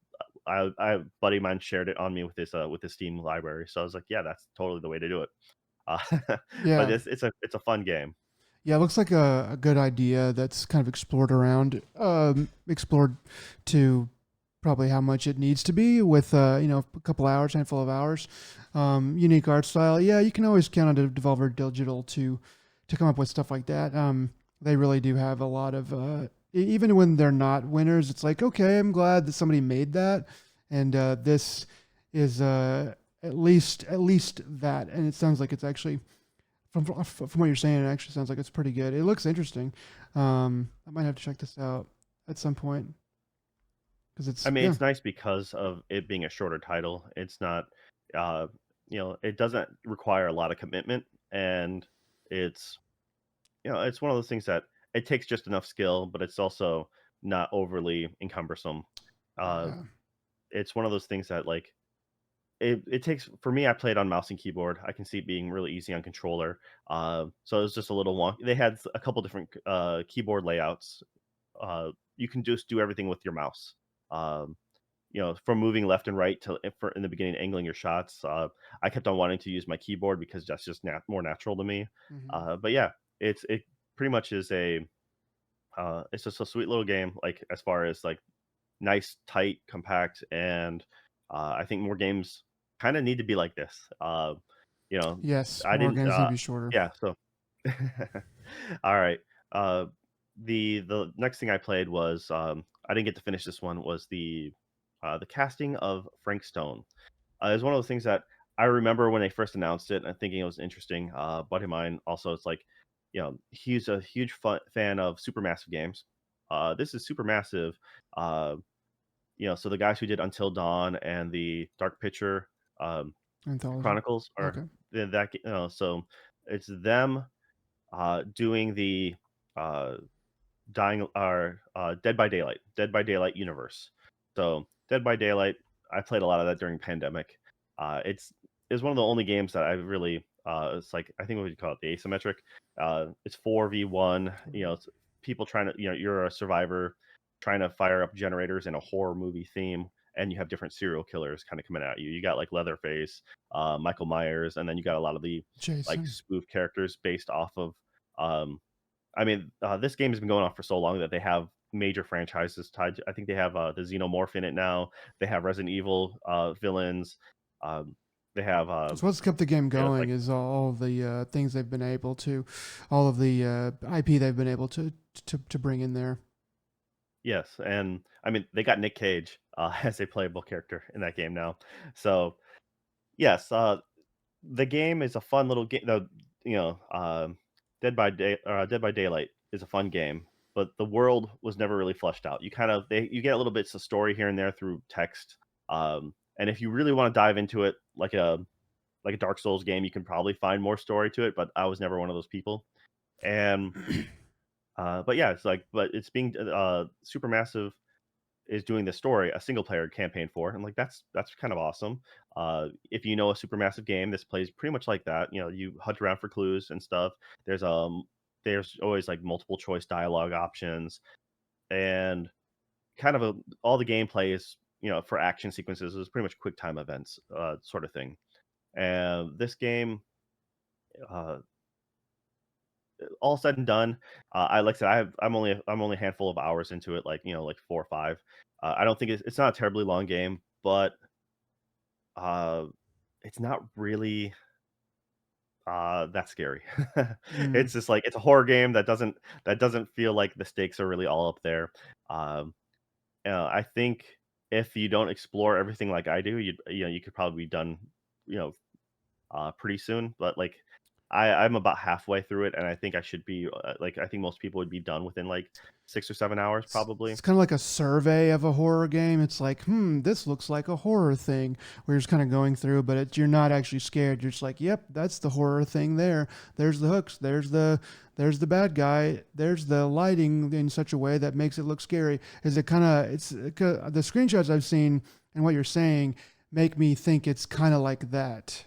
a buddy of mine shared it on me with his Steam library. So I was like, yeah, that's totally the way to do it. But Yeah. it's a fun game. Yeah, it looks like a good idea that's kind of explored to probably how much it needs to be with, a couple hours, handful of hours. Unique art style. Yeah, you can always count on Devolver Digital to come up with stuff like that. They really do have a lot of, even when they're not winners, it's like, okay, I'm glad that somebody made that, and this is at least that, and it sounds like it's actually from what you're saying, it actually sounds like it's pretty good. It looks interesting. I might have to check this out at some point because I it's mean, yeah it's nice because of it being a shorter title. It's not, uh, it doesn't require a lot of commitment, and it's it's one of those things that it takes just enough skill, but it's also not overly encumbersome. Uh, yeah it's one of those things that like it takes for me. I played on mouse and keyboard. I can see it being really easy on controller. So it was just a little wonk. They had a couple different keyboard layouts. You can just do everything with your mouse. Um, from moving left and right to for in the beginning, angling your shots. I kept on wanting to use my keyboard because that's just more natural to me. hmm But yeah, it pretty much is it's just a sweet little game. Like as far as like nice, tight, compact, and I think more games kind of need to be like this. You know, yes, I more didn't. games need to be shorter. Yeah. So, all right. Uh, the next thing I played was I didn't get to finish this one was the casting of Frank Stone. It was one of those things that I remember when they first announced it and thinking it was interesting. Buddy of mine also, it's like, he's a huge fan of supermassive games. This is supermassive. Uh, so the guys who did Until Dawn and the Dark Picture um, Anthology. Chronicles are Okay. so it's them doing the uh, Dead by Daylight universe. So Dead by Daylight, I played a lot of that during pandemic. It's one of the only games that I really it's like I think what you call it the asymmetric. It's 4v1. Mhm. It's people trying to you're a survivor trying to fire up generators in a horror movie theme. And you have different serial killers kind of coming at you. You got like Leatherface, Michael Myers, and then you got a lot of the like Jason. spoof characters based off of um, this game has been going on for so long that they have major franchises tied to I think they have, the Xenomorph in it now. They have Resident Evil, villains. Um, they have, It's what's kept the game going like is all of the things they've been able to, all of the IP they've been able to bring in there. yes, and, I mean, they got Nick Cage, as a playable character in that game now. So, yes, the game is a fun little game. You know, Dead by Daylight is a fun game, but the world was never really fleshed out. You get little bits of story here and there through text. And if you really want to dive into it, like a Dark Souls game, you can probably find more story to it. But I was never one of those people. And but yeah, but it's being Supermassive is doing the story, a single player campaign for. And like that's kind of awesome. If you know a supermassive game, this plays pretty much like that. You hunt around for clues and stuff. There's always like multiple choice dialogue options and kind of all the gameplay is for action sequences is pretty much quick time events sort of thing. And this game, uh, all said and done, I like I said, I'm only a handful of hours into it, like like 4 or 5. I don't think it's not a terribly long game, but Uh, it's not really, that scary. Mm. It's just like it's a horror game that doesn't feel like the stakes are really all up there. Um, I think if you don't explore everything like I do, you could probably be done, you know, pretty soon. But like, I'm about halfway through it, and I think I should be like I think most people would be done within like 6 or 7 hours probably. It's kind of like a survey of a horror game. It's like, this looks like a horror thing. Where you're just kind of going through, but you're not actually scared. You're just like, yep, that's the horror thing there. There's the hooks. There's the bad guy. There's the lighting in such a way that makes it look scary. Is it kind of the screenshots I've seen and what you're saying make me think it's kind of like that.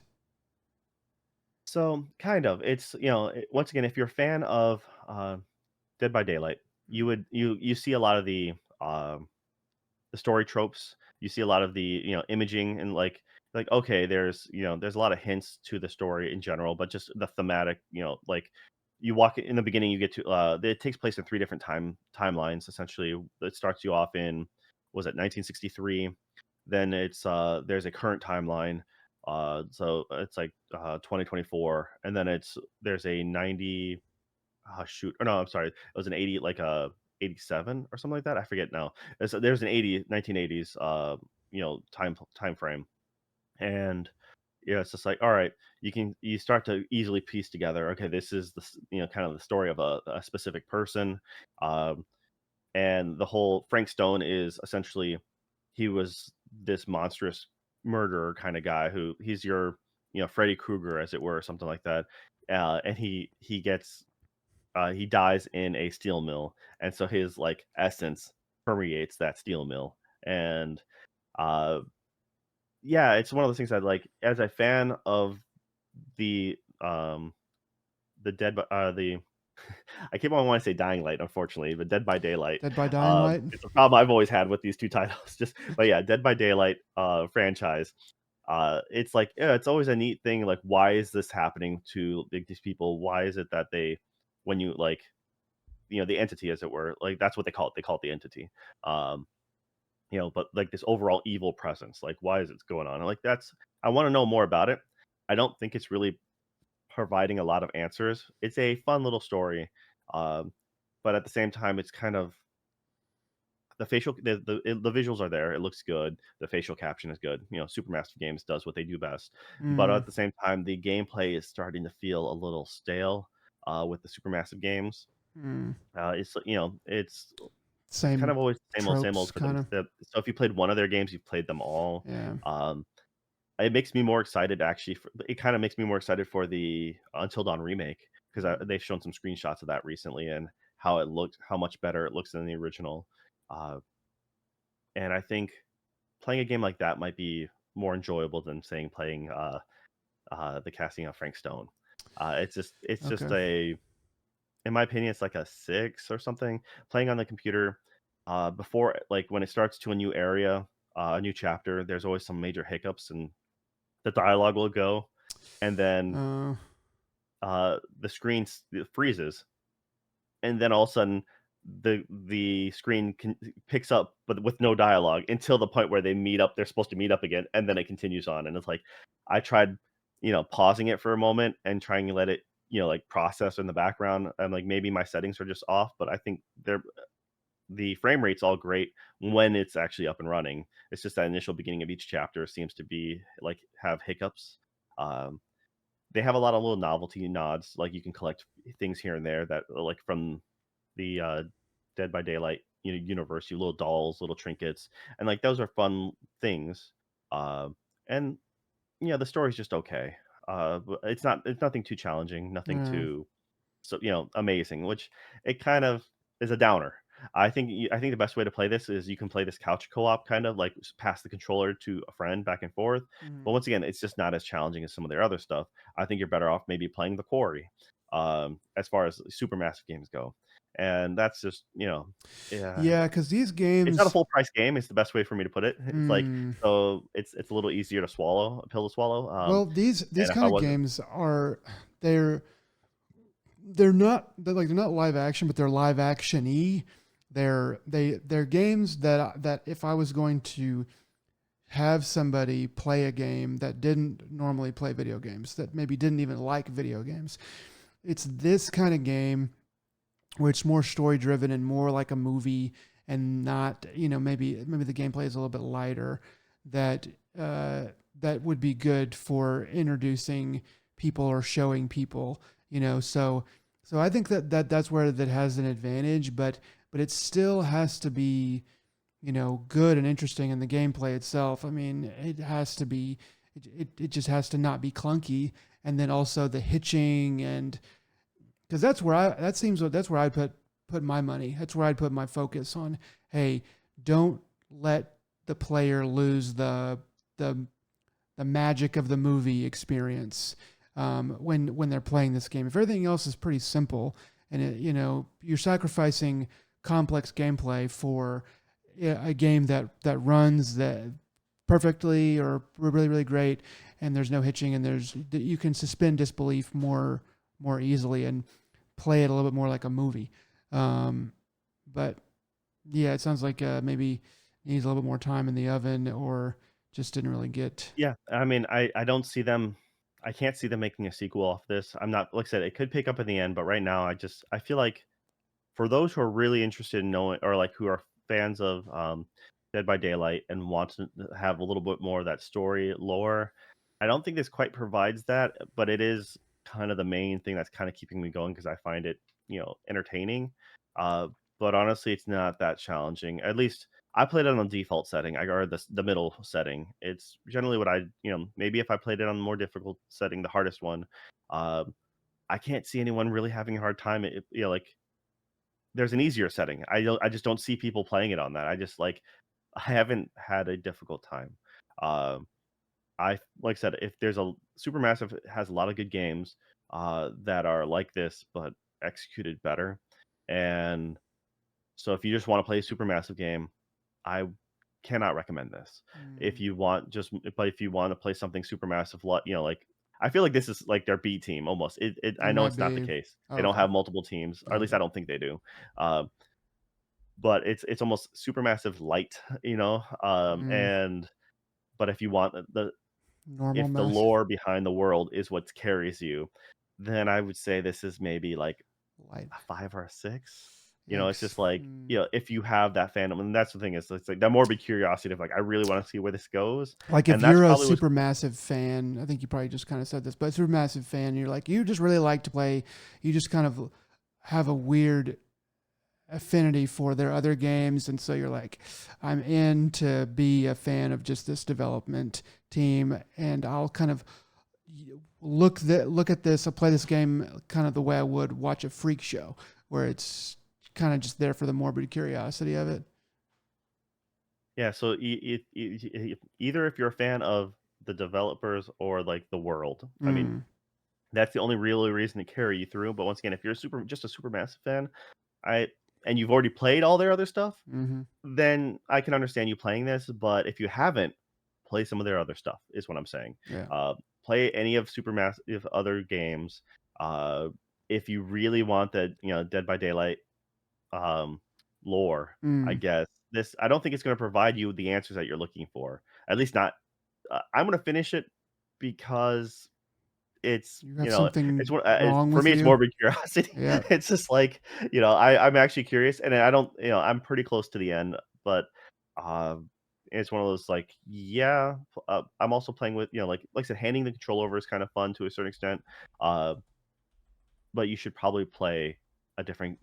So kind of, it's once again, if you're a fan of Dead by Daylight, you see a lot of the story tropes. You see a lot of the imaging and like okay, there's a lot of hints to the story in general, but just the thematic, like you walk in the beginning, you get to it takes place in three different timelines. Essentially, it starts you off in was it 1963, then it's there's a current timeline. So it's like 2024, and then there's a 90 shoot. Or no, I'm sorry. It was an 80, like a 87 or something like that. I forget now. There's an 1980s, time frame, and yeah, it's just like, all right, you start to easily piece together. Okay, this is kind of the story of a specific person, um, and the whole Frank Stone is essentially he was this monstrous murderer kind of guy who he's your Freddy Krueger as it were, or something like that, and he dies in a steel mill, and so his like essence permeates that steel mill. And uh, yeah, it's one of those things I like as a fan of the um the dead, the I keep on wanting to say Dying Light, unfortunately, but Dead by Daylight. Dead by Dying Light. It's a problem I've always had with these two titles. But yeah, Dead by Daylight franchise. It's like yeah, it's always a neat thing. Like, why is this happening to like, these people? Why is it that when you like, the entity, as it were, like that's what they call it. They call it the entity. Um, but like this overall evil presence. Like, why is it going on? And like I want to know more about it. I don't think it's really providing a lot of answers. It's a fun little story, um, but at the same time, it's kind of the visuals are there. It looks good. The facial caption is good. Supermassive Games does what they do best. But Mm, at the same time, the gameplay is starting to feel a little stale with the Supermassive Games. mm. It's kind Same of always same tropes, old for them. kind of. So if you played one of their games, you've played them all. Yeah. Um, it makes me more excited actually. It kind of makes me more excited for the Until Dawn remake because they've shown some screenshots of that recently and how much better it looks than the original. Uh, and I think playing a game like that might be more enjoyable than saying playing the casting of Frank Stone. It's just Okay. in my opinion, it's like a 6 or something. Playing on the computer, before like when it starts to a new area, a new chapter, there's always some major hiccups and the dialogue will go, and then Uh, the freezes, and then all of a sudden the screen picks up, but with no dialogue until the point where they meet up. They're supposed to meet up again, and then it continues on. And it's like I tried, pausing it for a moment and trying to let it, like process in the background. And like maybe my settings are just off, but I think the frame rate's all great when it's actually up and running. It's just that initial beginning of each chapter seems to be like have hiccups. Um, they have a lot of little novelty nods, like you can collect things here and there that like from the Dead by Daylight universe, you little dolls, little trinkets, and like those are fun things. And the story's just okay. But it's nothing too challenging, nothing yeah. too amazing, which it kind of is a downer. I think the best way to play this is you can play this couch co-op, kind of like pass the controller to a friend back and forth. But Mm. once again, it's just not as challenging as some of their other stuff. I think you're better off maybe playing the Quarry, as far as supermassive games go. And that's just yeah, Yeah, because these it's not a games, full price game. It's the best way for me to put it. It's like mm, so it's a little easier to swallow, a pill to swallow. well, these And if I kind of wasn't games are they're they're not live action, but they're live action-y. They're games that if I was going to have somebody play a game that didn't normally play video games, that maybe didn't even like video games, it's this kind of game where it's more story driven and more like a movie and not maybe the gameplay is a little bit lighter that uh that would be good for introducing people or showing people, so I think that's where that has an advantage, but it still has to be, good and interesting in the gameplay itself. I mean, it has to be, it just has to not be clunky. And then also the hitching, and because that's where I put my money. That's where I'd put my focus on. Hey, don't let the player lose the the magic of the movie experience when they're playing this game. If everything else is pretty simple, and you're sacrificing complex gameplay for a game that runs that perfectly or really really great, and there's no hitching, and you can suspend disbelief more easily and play it a little bit more like a movie. Um, but yeah, it sounds like maybe needs a little bit more time in the oven, or just didn't really get. Yeah, I mean, I don't see them. I can't see them making a sequel off this. I'm not like I said, it could pick up in the end, but right now I feel like for those who are really interested in knowing or like who are fans of Dead by Daylight and want to have a little bit more of that story lore, I don't think this quite provides that, but it is kind of the main thing that's kind of keeping me going because I find it, entertaining. Uh, but honestly, it's not that challenging. At least I played it on the default setting. I or the middle setting. It's generally what maybe if I played it on the more difficult setting, the hardest one, uh, I can't see anyone really having a hard time. Like there's an easier setting. I just don't see people playing it on that. I haven't had a difficult time. Um, I like I said, if there's a Supermassive has a lot of good games that are like this but executed better. And so if you just want to play a Supermassive game, I cannot recommend this. If Mm, you want just but if you want to play something Supermassive, like I feel like this is like their B team almost. it I know might it's not the be. case. They don't Okay. have multiple teams, or at least Okay. I don't think they do. Uh, but it's almost Supermassive light, Mm, and but if you want normal if the massive lore behind the world is what carries you, then I would say this is maybe like light. a 5 or a 6. It's Yikes. just like, Mm. if you have that fandom, and that's the thing is it's like that morbid curiosity of like, I really want to see where this goes. Like if And that's you're a probably what's supermassive fan, I think you probably just kind of said this, but supermassive fan, you're like, you just really like to play, you just kind of have a weird affinity for their other games. And so you're like, I'm in to be a fan of just this development team. And I'll kind of look at this, I'll play this game kind of the way I would watch a freak show, where it's kind of just there for the morbid curiosity of it. yeah, so either if you're a fan of the developers or like the world, I mean, Mm, that's the only real reason to carry you through. But once again, if you're just a super massive fan, I and you've already played all their other stuff, mm-hmm. then I can understand you playing this. But if you haven't, play some of their other stuff. Is what I'm saying. Yeah. Play any of Supermassive other games. Uh, if you really want the Dead by Daylight um, lore, I Mm. guess this I don't think it's going to provide you the answers that you're looking for. At least not. I'm going to finish it because it's You have something wrong for with me it's you. morbid curiosity. Yeah. It's just like I'm actually curious, and I don't I'm pretty close to the end, but it's one of those like yeah, I'm also playing with like I said, handing the control over is kind of fun to a certain extent, uh, but you should probably play a different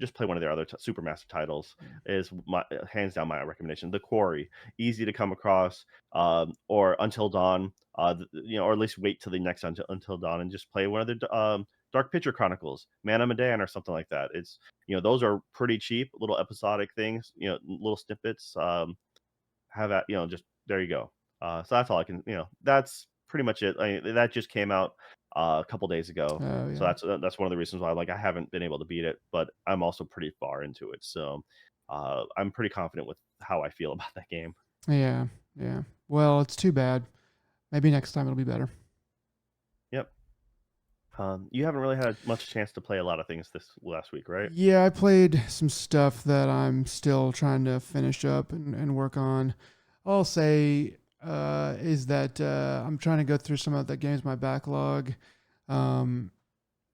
just play one of their other supermassive titles is my hands down my recommendation. The Quarry, easy to come across, or Until Dawn, or at least wait till the next Until Dawn and just play one of the Dark Picture Chronicles, Man of Medan, or something like that. It's those are pretty cheap, little episodic things, little snippets. Have that, just there you go. So that's all I can, that's pretty much it. That just came out a couple days ago, Oh so yeah. that's one of the reasons why like I haven't been able to beat it, but I'm also pretty far into it, so I'm pretty confident with how I feel about that game. Yeah. Yeah. Well, it's too bad. Maybe next time it'll be better. Yep. You haven't really had much chance to play a lot of things this last week, right? Yeah, I played some stuff that I'm still trying to finish up and work on. All I'll say is that I'm trying to go through some of the games in my backlog. Um,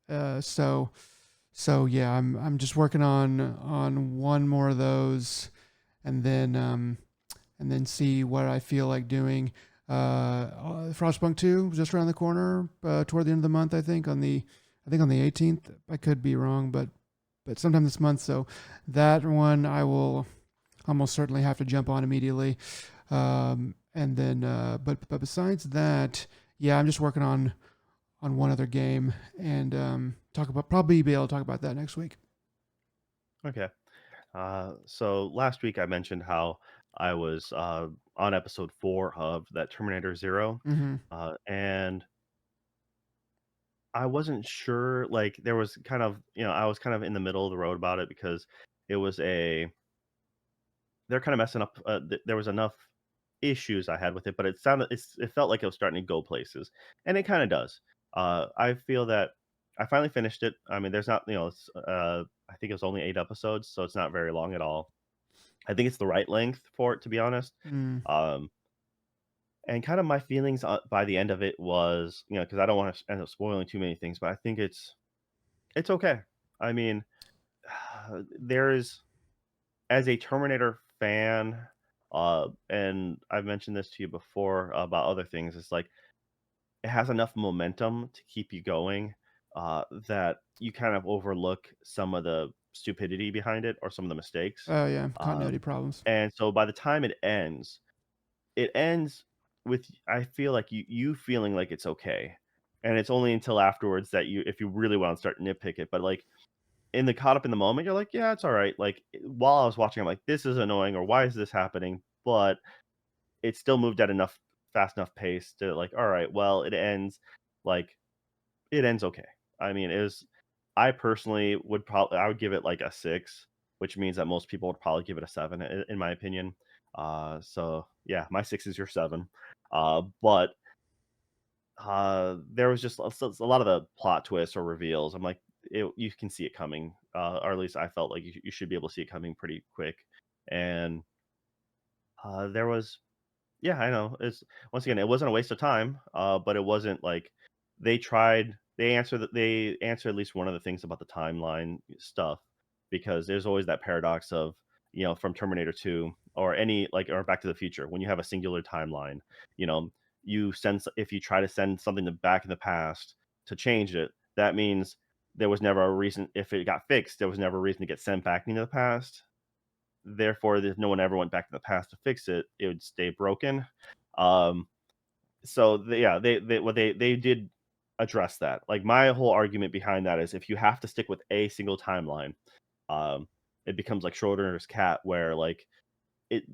uh, so so yeah, I'm just working on one more of those, and then see what I feel like doing. Frostpunk 2 just around the corner toward the end of the month. I think on the 18th. I could be wrong, but sometime this month. So that one I will almost certainly have to jump on immediately. And then, but besides that, yeah, I'm just working on one other game and talk about probably be able to talk about that next week. Okay. So last week I mentioned how I was on episode 4 of that Terminator Zero, Mm-hmm. and I wasn't sure. Like there was kind of, I was kind of in the middle of the road about it because it was a they're kind of messing up. There was enough issues I had with it, but it felt like it was starting to go places, and it kind of does. I feel that I finally finished it. I mean, there's not, I think it was only 8 episodes, so it's not very long at all. I think it's the right length for it, to be honest. Mm. Um, and kind of my feelings by the end of it was, because I don't want to end up spoiling too many things, but I think it's okay. I mean, there's as a Terminator fan, and I've mentioned this to you before about other things. It's like it has enough momentum to keep you going, that you kind of overlook some of the stupidity behind it or some of the mistakes. Oh yeah, continuity Um, problems. and so by the time it ends with I feel like you feeling like it's okay. And it's only until afterwards that if you really want to start nitpick it, but like in the caught up in the moment, you're like, yeah, it's all right. Like while I was watching, I'm like, this is annoying, or why is this happening? But it still moved at enough fast enough pace to like, all right, well, like it ends okay. I mean, it was I personally I would give it like a 6, which means that most people would probably give it a 7 in my opinion. So yeah, my 6 is your 7. But there was just a lot of the plot twists or reveals. I'm like, you can see it coming, or at least I felt like you should be able to see it coming pretty quick. And there was yeah, I know. It's once again, it wasn't a waste of time, but it wasn't like they answer at least one of the things about the timeline stuff because there's always that paradox of, from Terminator 2 or any like or Back to the Future when you have a singular timeline, you know, if you try to send something to back in the past to change it, that means there was never a reason if it got fixed, there was never a reason to get sent back into the past. Therefore, if no one ever went back in the past to fix it, it would stay broken. Um, so yeah, they did address that. Like my whole argument behind that is if you have to stick with a single timeline, um, it becomes like Schrodinger's cat, where like it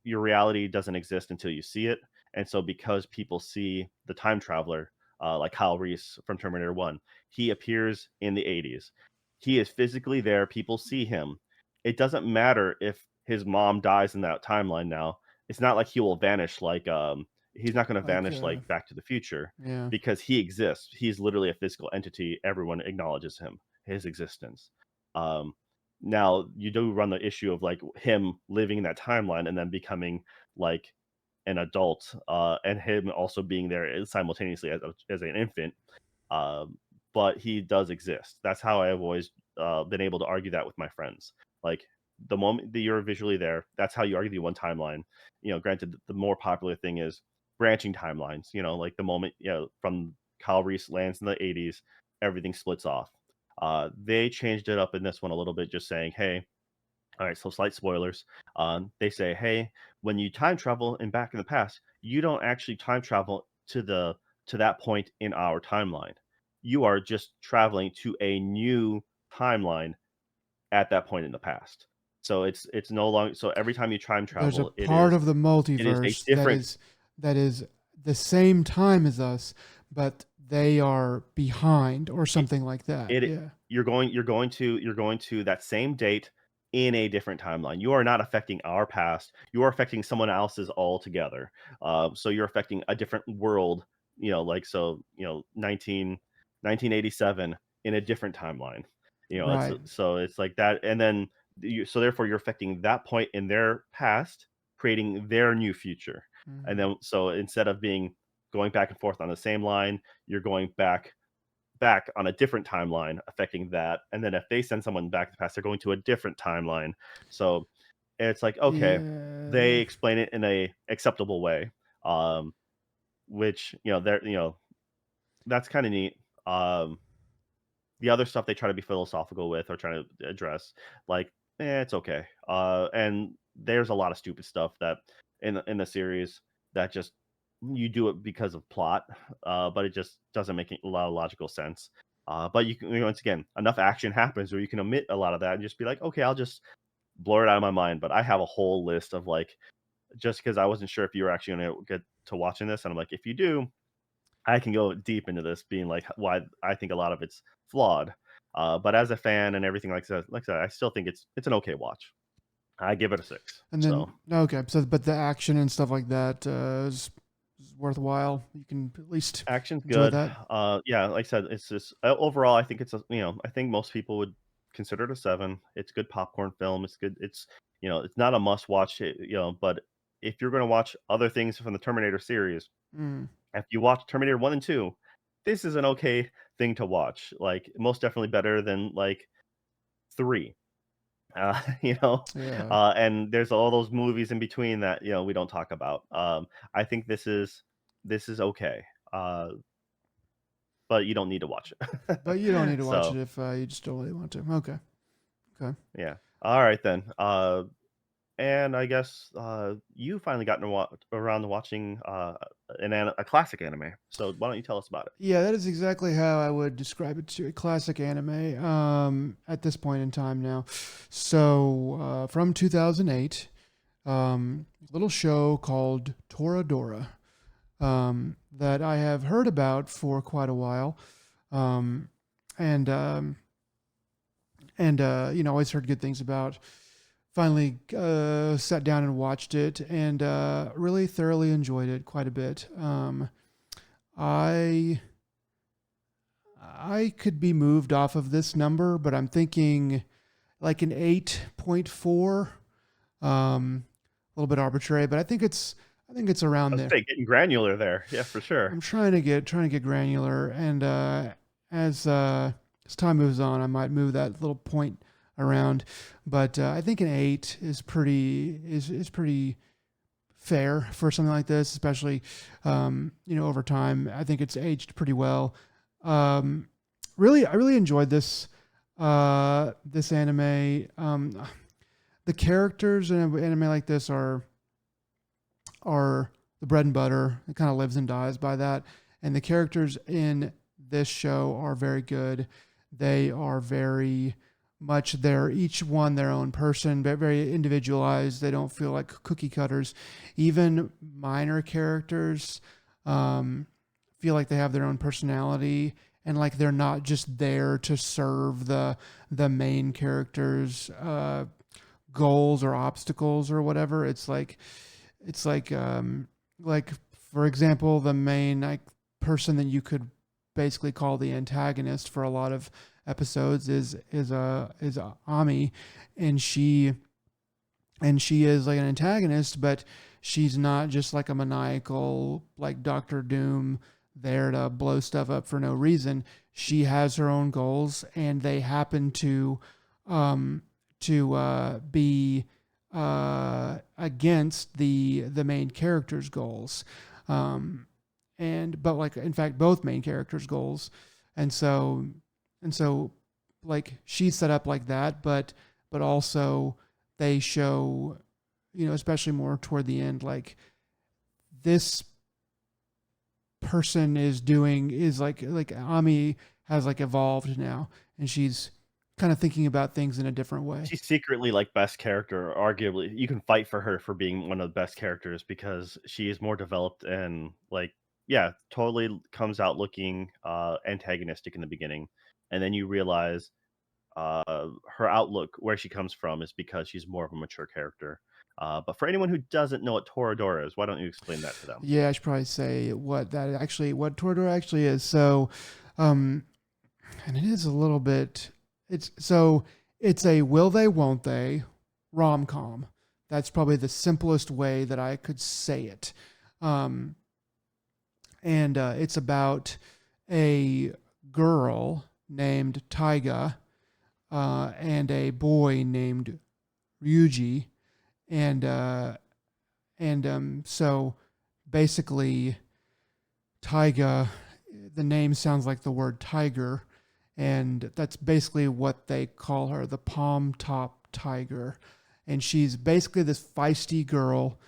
your reality doesn't exist until you see it. And so because people see the time traveler, like Kyle Reese from Terminator 1, he appears in the 80s. He is physically there, people see him. It doesn't matter if his mom dies in that timeline now. It's not like he will vanish like he's not going to Like vanish like Back to the Future yeah, because he exists. He's literally a physical entity. Everyone acknowledges his existence. Um, Now, you do run the issue of, like, him living in that timeline and then becoming, like, an adult, and him also being there simultaneously as an infant, um, but he does exist. That's how I've always, been able to argue that with my friends. Like, the moment that you're visually there, that's how you argue the one timeline. Granted, the more popular thing is branching timelines, like the moment, from Kyle Reese lands in the '80s, everything splits off. They changed it up in this one a little bit, just saying, "Hey, all right." So slight spoilers. They say, "Hey, when you time travel and back in the past, you don't actually time travel to that point in our timeline. You are just traveling to a new timeline at that point in the past. So it's no longer so every time you time there's a travel, part of the it is a multiverse different that is the same time as us, but they are behind or something like that. It Yeah. you're going to that same date in a different timeline. You are not affecting our past. You are affecting someone else's altogether. So you're affecting a different world. Like so. 1987 in a different timeline. It's Right. so it's like that, and then so therefore you're affecting that point in their past, creating their new future. And Hmm. then so instead of being going back and forth on the same line, you're going back on a different timeline affecting that, and then if they send someone back to the past, they're going to a different timeline. So it's like, okay, they Yeah. explain it in a acceptable way. um, which they're that's kind of neat. The other stuff they try to be philosophical with or trying to address, like, it's okay. And there's a lot of stupid stuff that in the series that just you do it because of plot, but it just doesn't make a lot of logical sense. But you can once again, enough action happens where you can omit a lot of that and just be like, okay, I'll just blur it out of my mind. But I have a whole list of like, just because I wasn't sure if you were actually going to get to watching this, and I'm like, if you do, I can go deep into this, being like why I think a lot of it's flawed. But as a fan and everything like that, I still think it's an okay watch. I give it a 6. And then So okay, so but the action and stuff like that is worthwhile. You can at least action's enjoy good. that. Yeah, like I said, it's just overall, I think it's a I think most people would consider it a 7. It's good popcorn film. It's good. It's not a must watch. But if you're going to watch other things from the Terminator series, Mm, if you watch Terminator 1 and 2, this is an okay thing to watch. Like, most definitely better than, like, 3. You know? yeah, And there's all those movies in between that, we don't talk about. I think this is okay, but you don't need to watch it. but you don't need to watch it So, if you just don't really want to. Okay, okay. yeah. Alright then. And I guess, you finally gotten around to watching, a classic anime. So why don't you tell us about it? Yeah, that is exactly how I would describe it to a classic anime at this point in time now. So, from 2008, little show called Toradora that I have heard about for quite a while. Um, and, um, always heard good things about. Finally sat down and watched it and really thoroughly enjoyed it quite a bit. I I could be moved off of this number, but I'm thinking like an 8.4. A little bit arbitrary, but I think it's I around was there. gonna say getting granular there. Yeah, for sure. I'm trying to get granular, and as time moves on, I might move that little point around. But I think an 8 is pretty fair for something like this, especially over time. I think it's aged pretty well. Um, I really enjoyed this anime. The characters in an anime like this are the bread and butter. It kind of lives and dies by that. And the characters in this show are very good. They are very much each one their own person, but very individualized. They don't feel like cookie cutters. Even minor characters feel like they have their own personality and like they're not just there to serve the main characters goals or obstacles or whatever. It's like for example, the main like person that you could basically call the antagonist for a lot of episodes is Ami, and she is like an antagonist, but she's not just like a maniacal like Doctor Doom there to blow stuff up for no reason. She has her own goals, and they happen um, to be against the main character's goals, um, and but like in fact both main characters' goals, and so like she's set up like that, but also they show especially more toward the end like this person is like Ami has like evolved now, and she's kind of thinking about things in a different way. She's secretly, like, best character, arguably. You can fight for her for being one of the best characters because she is more developed and, like, yeah, totally comes out looking, antagonistic in the beginning, and then you realize, her outlook, where she comes from, is because she's more of a mature character. But for anyone who doesn't know what Toradora is, why don't you explain that to them? Yeah, I should probably say what Toradora actually is. So, um, and it is a little bit. It's a will they won't they rom com. That's probably the simplest way that I could say it. Um, and it's about a girl named Taiga and a boy named Ryuji, and so basically Taiga, the name sounds like the word tiger, and that's basically what they call her, the palm top tiger. And she's basically this feisty girl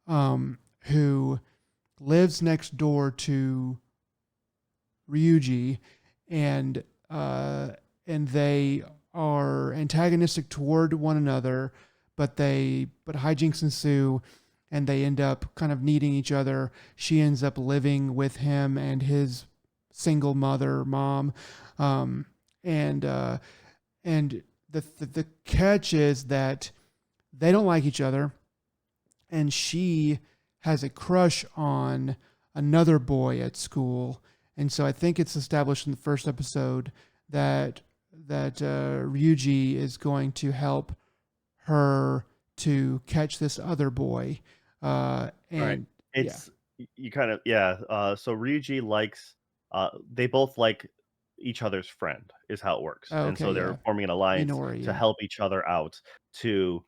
who lives next door to Ryuji, and and they are antagonistic toward one another, but hijinks ensue, and they end up kind of needing each other. She ends up living with him and his single mom, um, and and the catch is that they don't like each other, and she has a crush on another boy at school. And so I think it's established in the first episode that Ryuji is going to help her to catch this other boy. Right. And yeah. It's you kind of yeah. So Ryuji likes. They both like each other's friend is how it works, Oh, and okay. so they're Yeah. forming an alliance Minori. to Yeah. help each other out to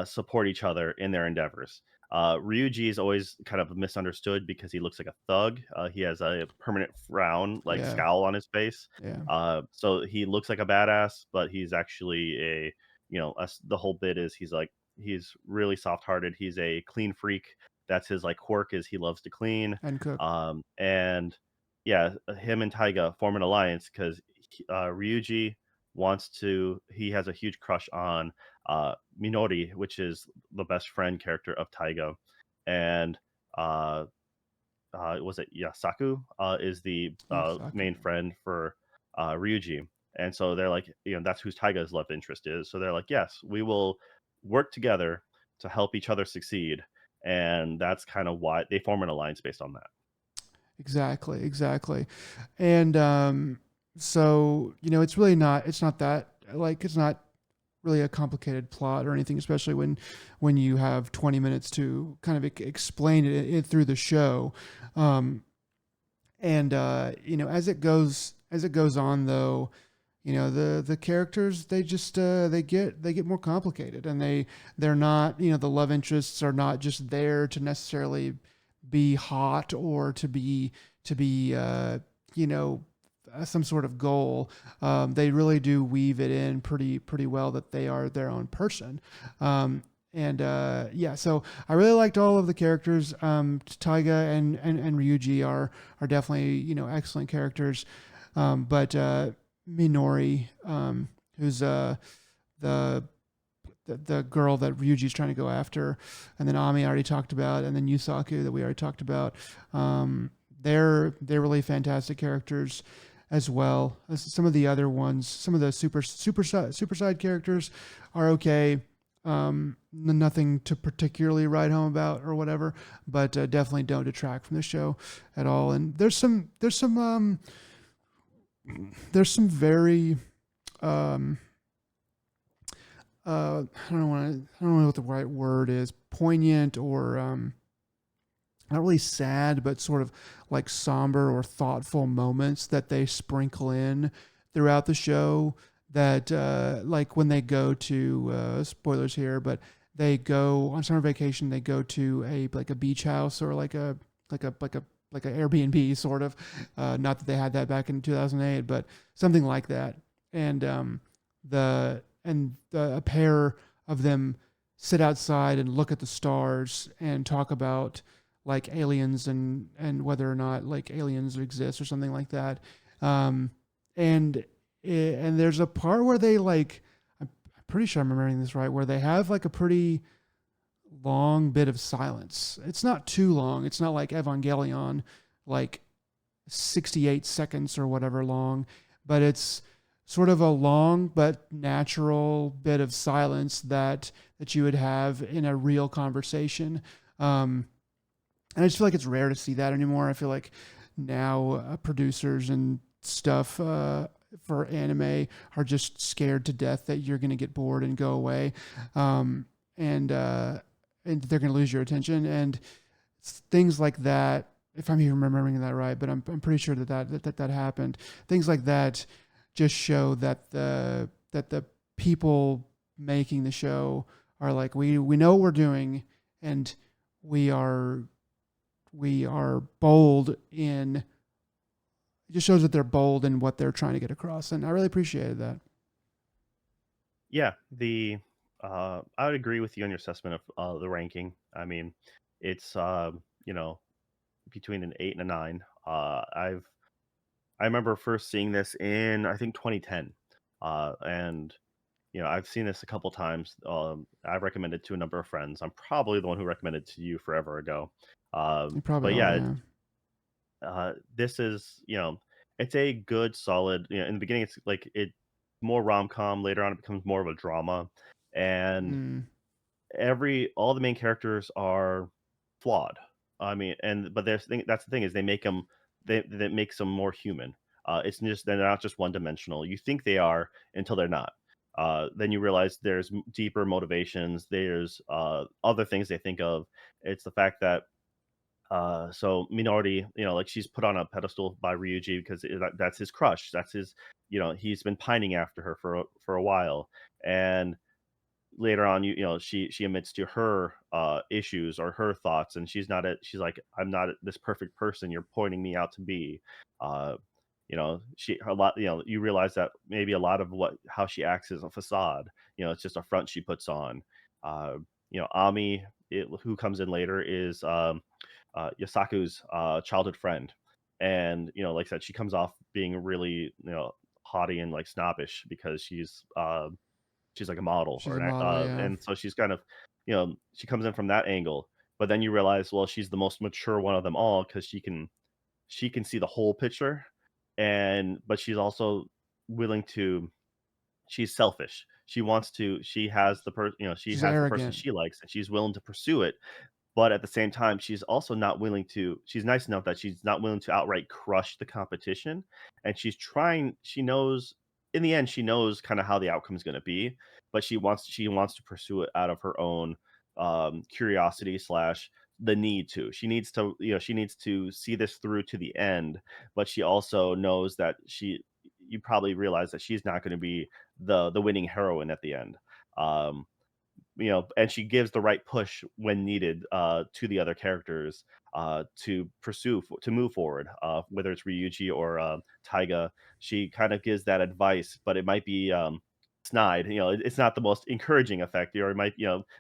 support each other in their endeavors. Ryuji is always kind of misunderstood because he looks like a thug. He has a permanent frown, like Yeah. scowl on his face. Yeah. So he looks like a badass, but he's actually the whole bit is he's really soft-hearted. He's a clean freak. That's his like quirk is he loves to clean. And cook. And yeah, him and Taiga form an alliance because Ryuji he has a huge crush on Minori, which is the best friend character of Taiga, and uh, was it Yasaku is the Yusaku. main friend for Ryuji, and so they're like, that's who Taiga's love interest is. So they're like, yes, we will work together to help each other succeed, and that's kind of why they form an alliance based on that. Exactly. Exactly. And so it's really not. It's not that like it's not really a complicated plot or anything, especially when you have 20 minutes to kind of explain it through the show. Um, and as it goes on, though, the characters, they just they get more complicated, and they're not, the love interests are not just there to necessarily be hot or to be you know some sort of goal. They really do weave it in pretty well that they are their own person. And yeah, so I really liked all of the characters. Taiga and Ryuji are definitely excellent characters. But Minori, who's the the girl that Ryuji's trying to go after, and then Ami I already talked about, and then Yusaku that we already talked about. They're really fantastic characters as well. As some of the other ones, some of the super side characters are okay. Nothing to particularly write home about or whatever, but definitely don't detract from the show at all. And there's some very I don't know what the right word is, poignant or not really sad, but sort of like somber or thoughtful moments that they sprinkle in throughout the show. That like when they go to spoilers here, but they go on summer vacation. They go to a beach house or like a Airbnb sort of. Not that they had that back in 2008, but something like that. And a pair of them sit outside and look at the stars and talk about like aliens and whether or not like aliens exist or something like that. Um, and and there's a part where they like I'm pretty sure I'm remembering this right, where they have like a pretty long bit of silence. It's not too long. It's not like Evangelion, like 68 seconds or whatever long, but it's sort of a long but natural bit of silence that you would have in a real conversation. And I just feel like it's rare to see that anymore. I feel like now producers and stuff for anime are just scared to death that you're going to get bored and go away, um, and they're going to lose your attention and things like that. If I'm even remembering that right, but I'm pretty sure that happened. Things like that just show that the people making the show are like we know what we're doing, and we are we are bold in. It just shows that they're bold in what they're trying to get across, and I really appreciated that. Yeah, I would agree with you on your assessment of the ranking. I mean, it's you know, between an 8 and a 9. I remember first seeing this in I think 2010. And I've seen this a couple times. I've recommended to a number of friends. I'm probably the one who recommended to you forever ago. You probably But are, yeah, yeah. this is, it's a good solid, in the beginning it's like it more rom-com, later on it becomes more of a drama. And Mm, every all the main characters are flawed. I mean, but that's the thing is they make them that makes them more human. It's just they're not just one dimensional. You think they are until they're not. Then you realize there's deeper motivations. There's other things they think of. It's the fact that so Minority, like she's put on a pedestal by Ryuji because that's his crush. That's his, he's been pining after her for a while. And later on, she admits to her issues or her thoughts, and she's like, I'm not this perfect person you're pointing me out to be. uh she a lot, you realize that maybe a lot of what how she acts is a facade. It's just a front she puts on. Ami, who comes in later, is Yasaku's childhood friend. And like I said, she comes off being really, haughty and like snobbish because she's like a model she's a model, yeah. and so she's kind of, she comes in from that angle. But then you realize, well, she's the most mature one of them all because she can see the whole picture. And but she's also willing to she's selfish. She has she She's has the person arrogant. she likes, and she's willing to pursue it. But at the same time, she's nice enough that she's not willing to outright crush the competition. And she knows, in the end, she knows kind of how the outcome is going to be, but she wants to pursue it out of her own curiosity slash the need to. She needs to see this through to the end. But she also knows that you probably realize that she's not going to be the winning heroine at the end. Um, and she gives the right push when needed to the other characters to move forward. Whether it's Ryuji or Taiga, she kind of gives that advice, but it might be snide. It's not the most encouraging effect, or it might,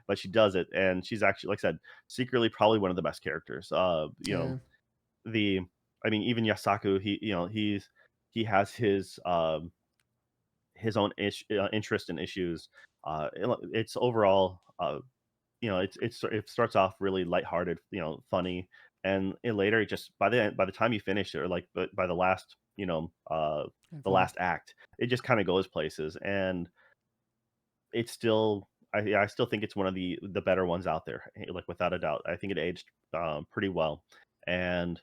but she does it, and she's actually, like I said, secretly probably one of the best characters. Yeah. The I mean, even Yasaku, he has his own interest and issues. It's overall, it starts off really lighthearted, funny. And later, it just by the time you finish it, or like by the Handful. last act, it just kind of goes places. And it's still, I still think it's one of the better ones out there, like without a doubt. I think it aged pretty well. And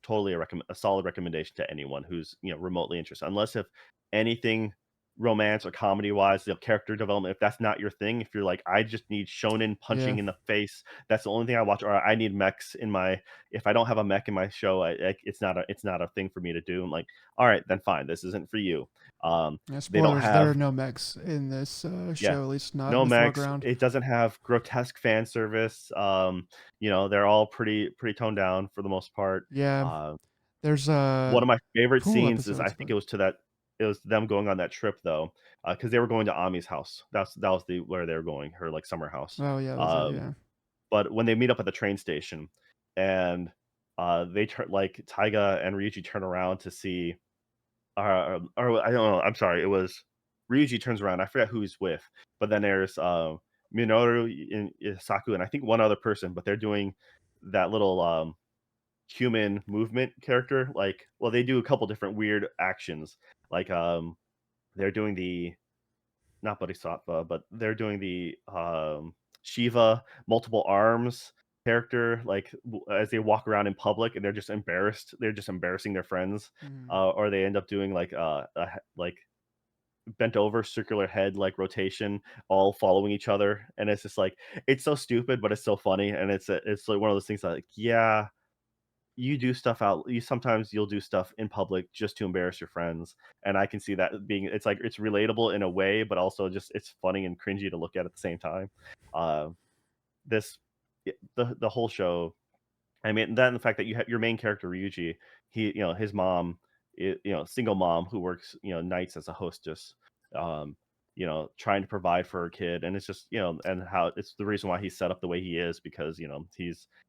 totally a solid recommendation to anyone who's remotely interested. Unless if anything romance or comedy wise, the character development, if that's not your thing, if you're like, I just need shonen Yeah. punching in the face, that's the only thing I watch, or I need mechs in my, if I don't have a mech in my show, it's not a thing for me to do. I'm like, all right, then fine, this isn't for you. Yeah. They don't Spoilers. There are have, no mechs in this yeah, show, at least not in no the mechs. foreground. It doesn't have grotesque fan service. They're all pretty toned down for the most part. Yeah. uh, There's One of my favorite cool scenes is, I episodes, think but it was them going on that trip though, because they were going to Ami's house. That was where they were going, her like summer house. oh yeah, that's it. Um, Yeah. but when they meet up at the train station, and they turn like Taiga and Ryuji turn around to see, or I don't know. I'm sorry, it was Ryuji turns around. I forget who he's with, but then there's Minoru and Saku, and I think one other person, but they're doing that little human movement character. Like, well, they do a couple different weird actions. Like, they're doing the, not bodhisattva, but they're doing the Shiva multiple arms character. Like, as they walk around in public, and they're just embarrassed. They're just embarrassing their friends. Mhm. Or they end up doing like like bent over circular head like rotation, all following each other. And it's just like, it's so stupid, but it's so funny. And it's like one of those things that, like, yeah, you'll do stuff in public just to embarrass your friends. And I can see that being, it's like, it's relatable in a way, but also just it's funny and cringy to look at the same time. uh this the whole show, I mean, that and the fact that you have your main character Ryuji, his mom, single mom who works, nights as a hostess, um, trying to provide for her kid, and it's just, and how it's the reason why he's set up the way he is because,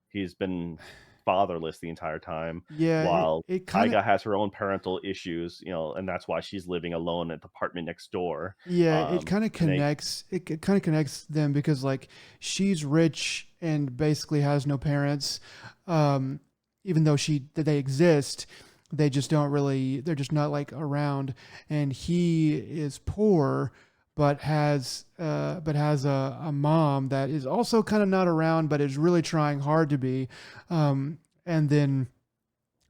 he's been fatherless the entire time, Yeah, while it kind of Taiga has her own parental issues, and that's why she's living alone at the apartment next door. yeah, And they it kind of connects them because like she's rich and basically has no parents. Um, even though that they exist, they just don't really they're just not like around. And he is poor but has a mom that is also kind of not around but is really trying hard to be. And then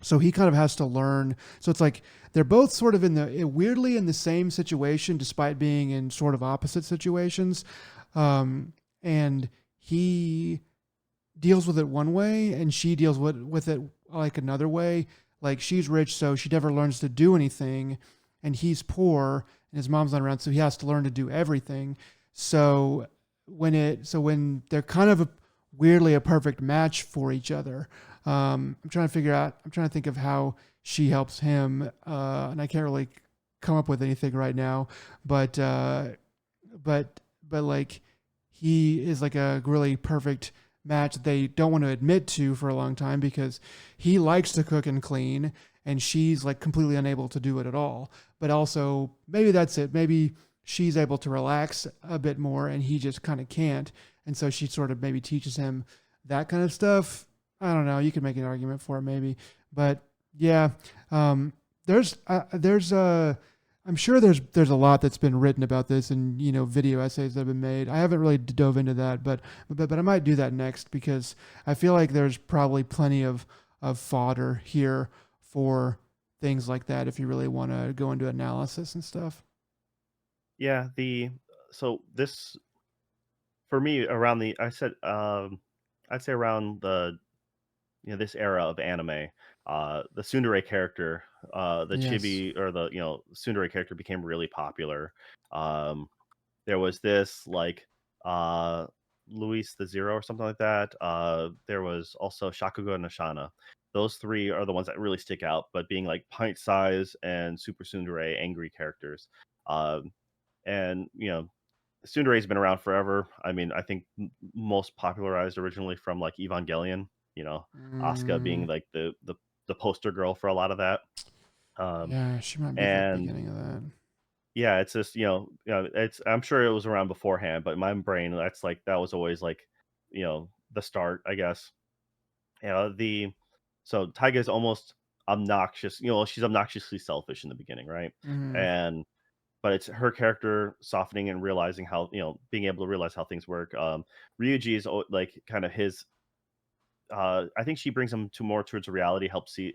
so he kind of has to learn. So it's like they're both sort of in the weirdly in the same situation, despite being in sort of opposite situations. And he deals with it one way, and she deals with it like another way. Like she's rich, so she never learns to do anything, and he's poor, and his mom's not around, so he has to learn to do everything. So when they're kind of weirdly a perfect match for each other. I'm trying to figure out. I'm trying to think of how she helps him, and I can't really come up with anything right now. But but like he is like a really perfect match that they don't want to admit to for a long time because he likes to cook and clean, and she's like completely unable to do it at all. But also maybe that's it. Maybe she's able to relax a bit more, and he just kind of can't. And so she sort of maybe teaches him that kind of stuff. I don't know. You could make an argument for it, maybe, but yeah, um, there's I'm sure there's a lot that's been written about this and video essays that have been made. I haven't really dove into that, but I might do that next because I feel like there's probably plenty of fodder here for things like that if you really want to go into analysis and stuff. yeah, the so this for me around the I'd say around the this era of anime, the tsundere character, the Yes. chibi or the tsundere character became really popular. Um, there was this like uh, Luis the Zero or something like that. There was also Shakuga and Ashana. Those three are the ones that really stick out, but being like pint size and super tsundere angry characters. Um, and Tsundere's been around forever. I mean, I think most popularized originally from like Evangelion. You know, Asuka Mm, being like the poster girl for a lot of that. Um, yeah, she might be the and beginning of that. yeah, it's just it's I'm sure it was around beforehand, but in my brain that's like that was always like the start, I guess. The so Taiga is almost obnoxious. She's obnoxiously selfish in the beginning, right? Hmm. And but it's her character softening and realizing how being able to realize how things work. Ryuji is like kind of his. I think she brings him to more towards reality, helps see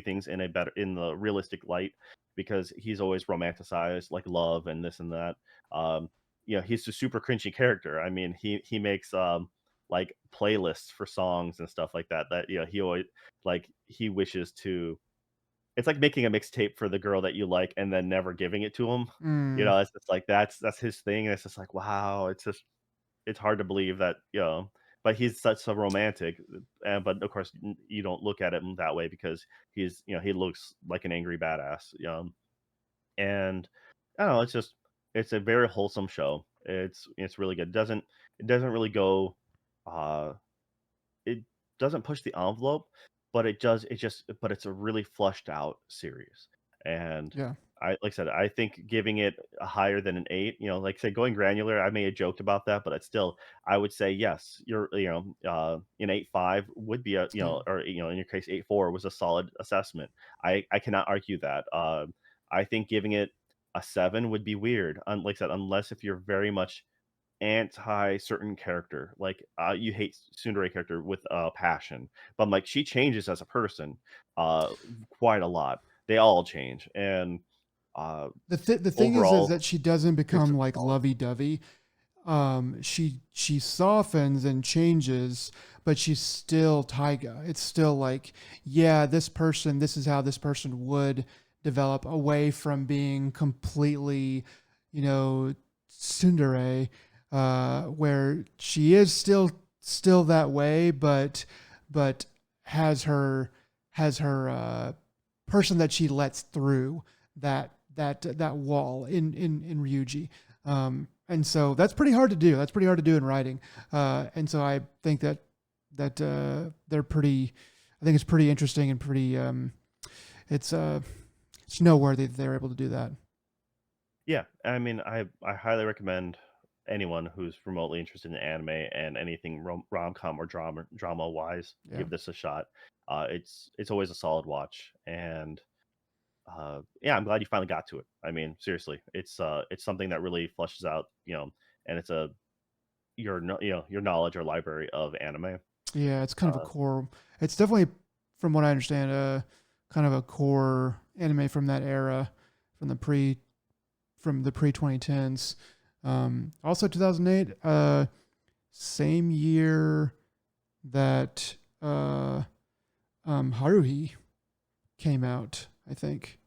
things in a better in the realistic light because he's always romanticized like love and this and that. Um, he's a super cringy character. I mean, he makes like playlists for songs and stuff like that. That he always like he wishes to it's like making a mixtape for the girl that you like and then never giving it to him. Mm, It's just like that's his thing, and it's just like, wow, it's hard to believe that, but he's such a romantic, but of course you don't look at him that way because he looks like an angry badass, and I don't know, it's a very wholesome show. It's really good. It doesn't really go uh it doesn't push the envelope, but but it's a really flushed out series. And yeah. like I said, I think giving it a higher than an 8, like I said, going granular, I may have joked about that, but it's still I would say yes, you're an 8.5 would be a Yeah. or in your case 8.4 was a solid assessment. I cannot argue that. I think giving it a 7 would be weird. Like I said, unless if you're very much anti certain character. Like you hate Tsundere character with passion, but like she changes as a person uh, quite a lot. They all change, and uh, The thing is overall, that she doesn't it's become like solid. lovey dovey. She softens and changes, but she's still Taiga. It's still like, yeah, this is how this person would develop away from being completely, tsundere, where she is still that way, but has her person that she lets through that wall in Ryuji. And so that's pretty hard to do. That's pretty hard to do in writing. And so I think that they're pretty. I think it's pretty interesting and pretty. It's it's noteworthy that they're able to do that. Yeah, I mean, I highly recommend anyone who's remotely interested in anime and anything rom-com or drama wise, Yeah. give this a shot. It's always a solid watch, and yeah, I'm glad you finally got to it. I mean, seriously, it's something that really flushes out, and it's a your knowledge or library of anime. Yeah, it's kind of a Uh, core. It's definitely, from what I understand, kind of a core anime from that era, from the pre 2010s. Also 2008, same year that Haruhi came out, I think.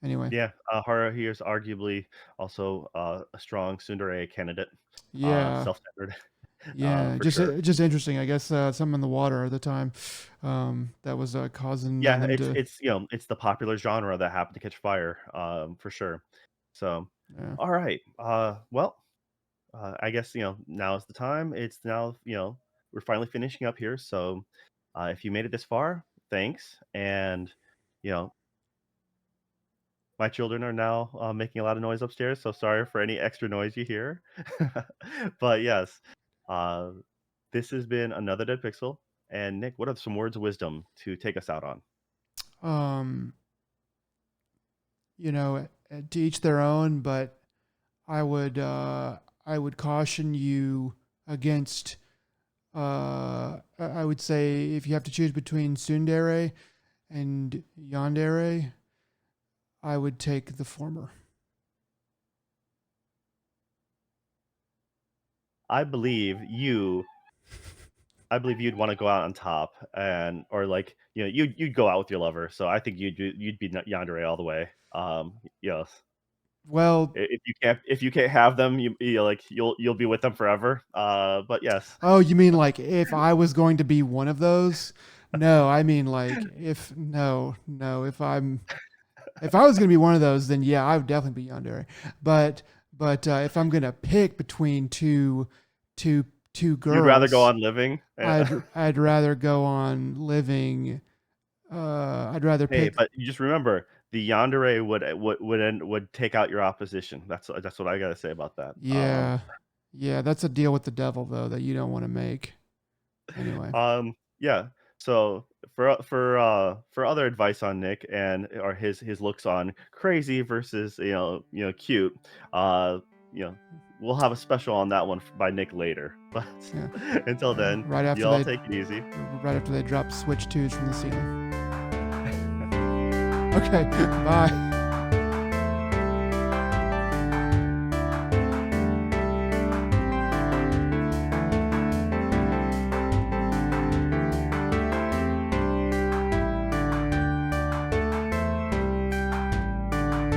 Anyway, yeah, Haruhi is arguably also a strong tsundere candidate, yeah, self-centered, yeah, for sure. just interesting. I guess something in the water at the time that was causing Yeah, them to. it's the popular genre that happened to catch fire, for sure. So, Yeah. all right, well, I guess now is the time. It's now we're finally finishing up here. So, if you made it this far, thanks. And you know, my children are now making a lot of noise upstairs. So sorry for any extra noise you hear. But yes, uh, this has been another Dead Pixel. And Nick, what are some words of wisdom to take us out on? Um, to each their own, but I would caution you against. I would say if you have to choose between tsundere and yandere, I would take the former. I believe you I believe you'd want to go out on top, and or like you'd go out with your lover. So I think you'd be yandere all the way. Yes. Well, If you can't have them, you'll be with them forever. But yes, oh, you mean like if I was going to be one of those? No, I mean like if no, no, if I was going to be one of those, then yeah, I would definitely be yandere. But if I'm going to pick between two you'd rather go girls, on living. I'd rather go on living. I'd rather Hey, pick. but you just remember the yandere would take out your opposition. That's what I gotta say about that. Yeah, yeah, that's a deal with the devil though that you don't want to make. Anyway, Yeah. So for other advice on Nick and or his looks on crazy versus cute, uh, you know, we'll have a special on that one by Nick later. But yeah, until then, right after y'all they take it easy. drop switch twos from the ceiling. Okay, bye.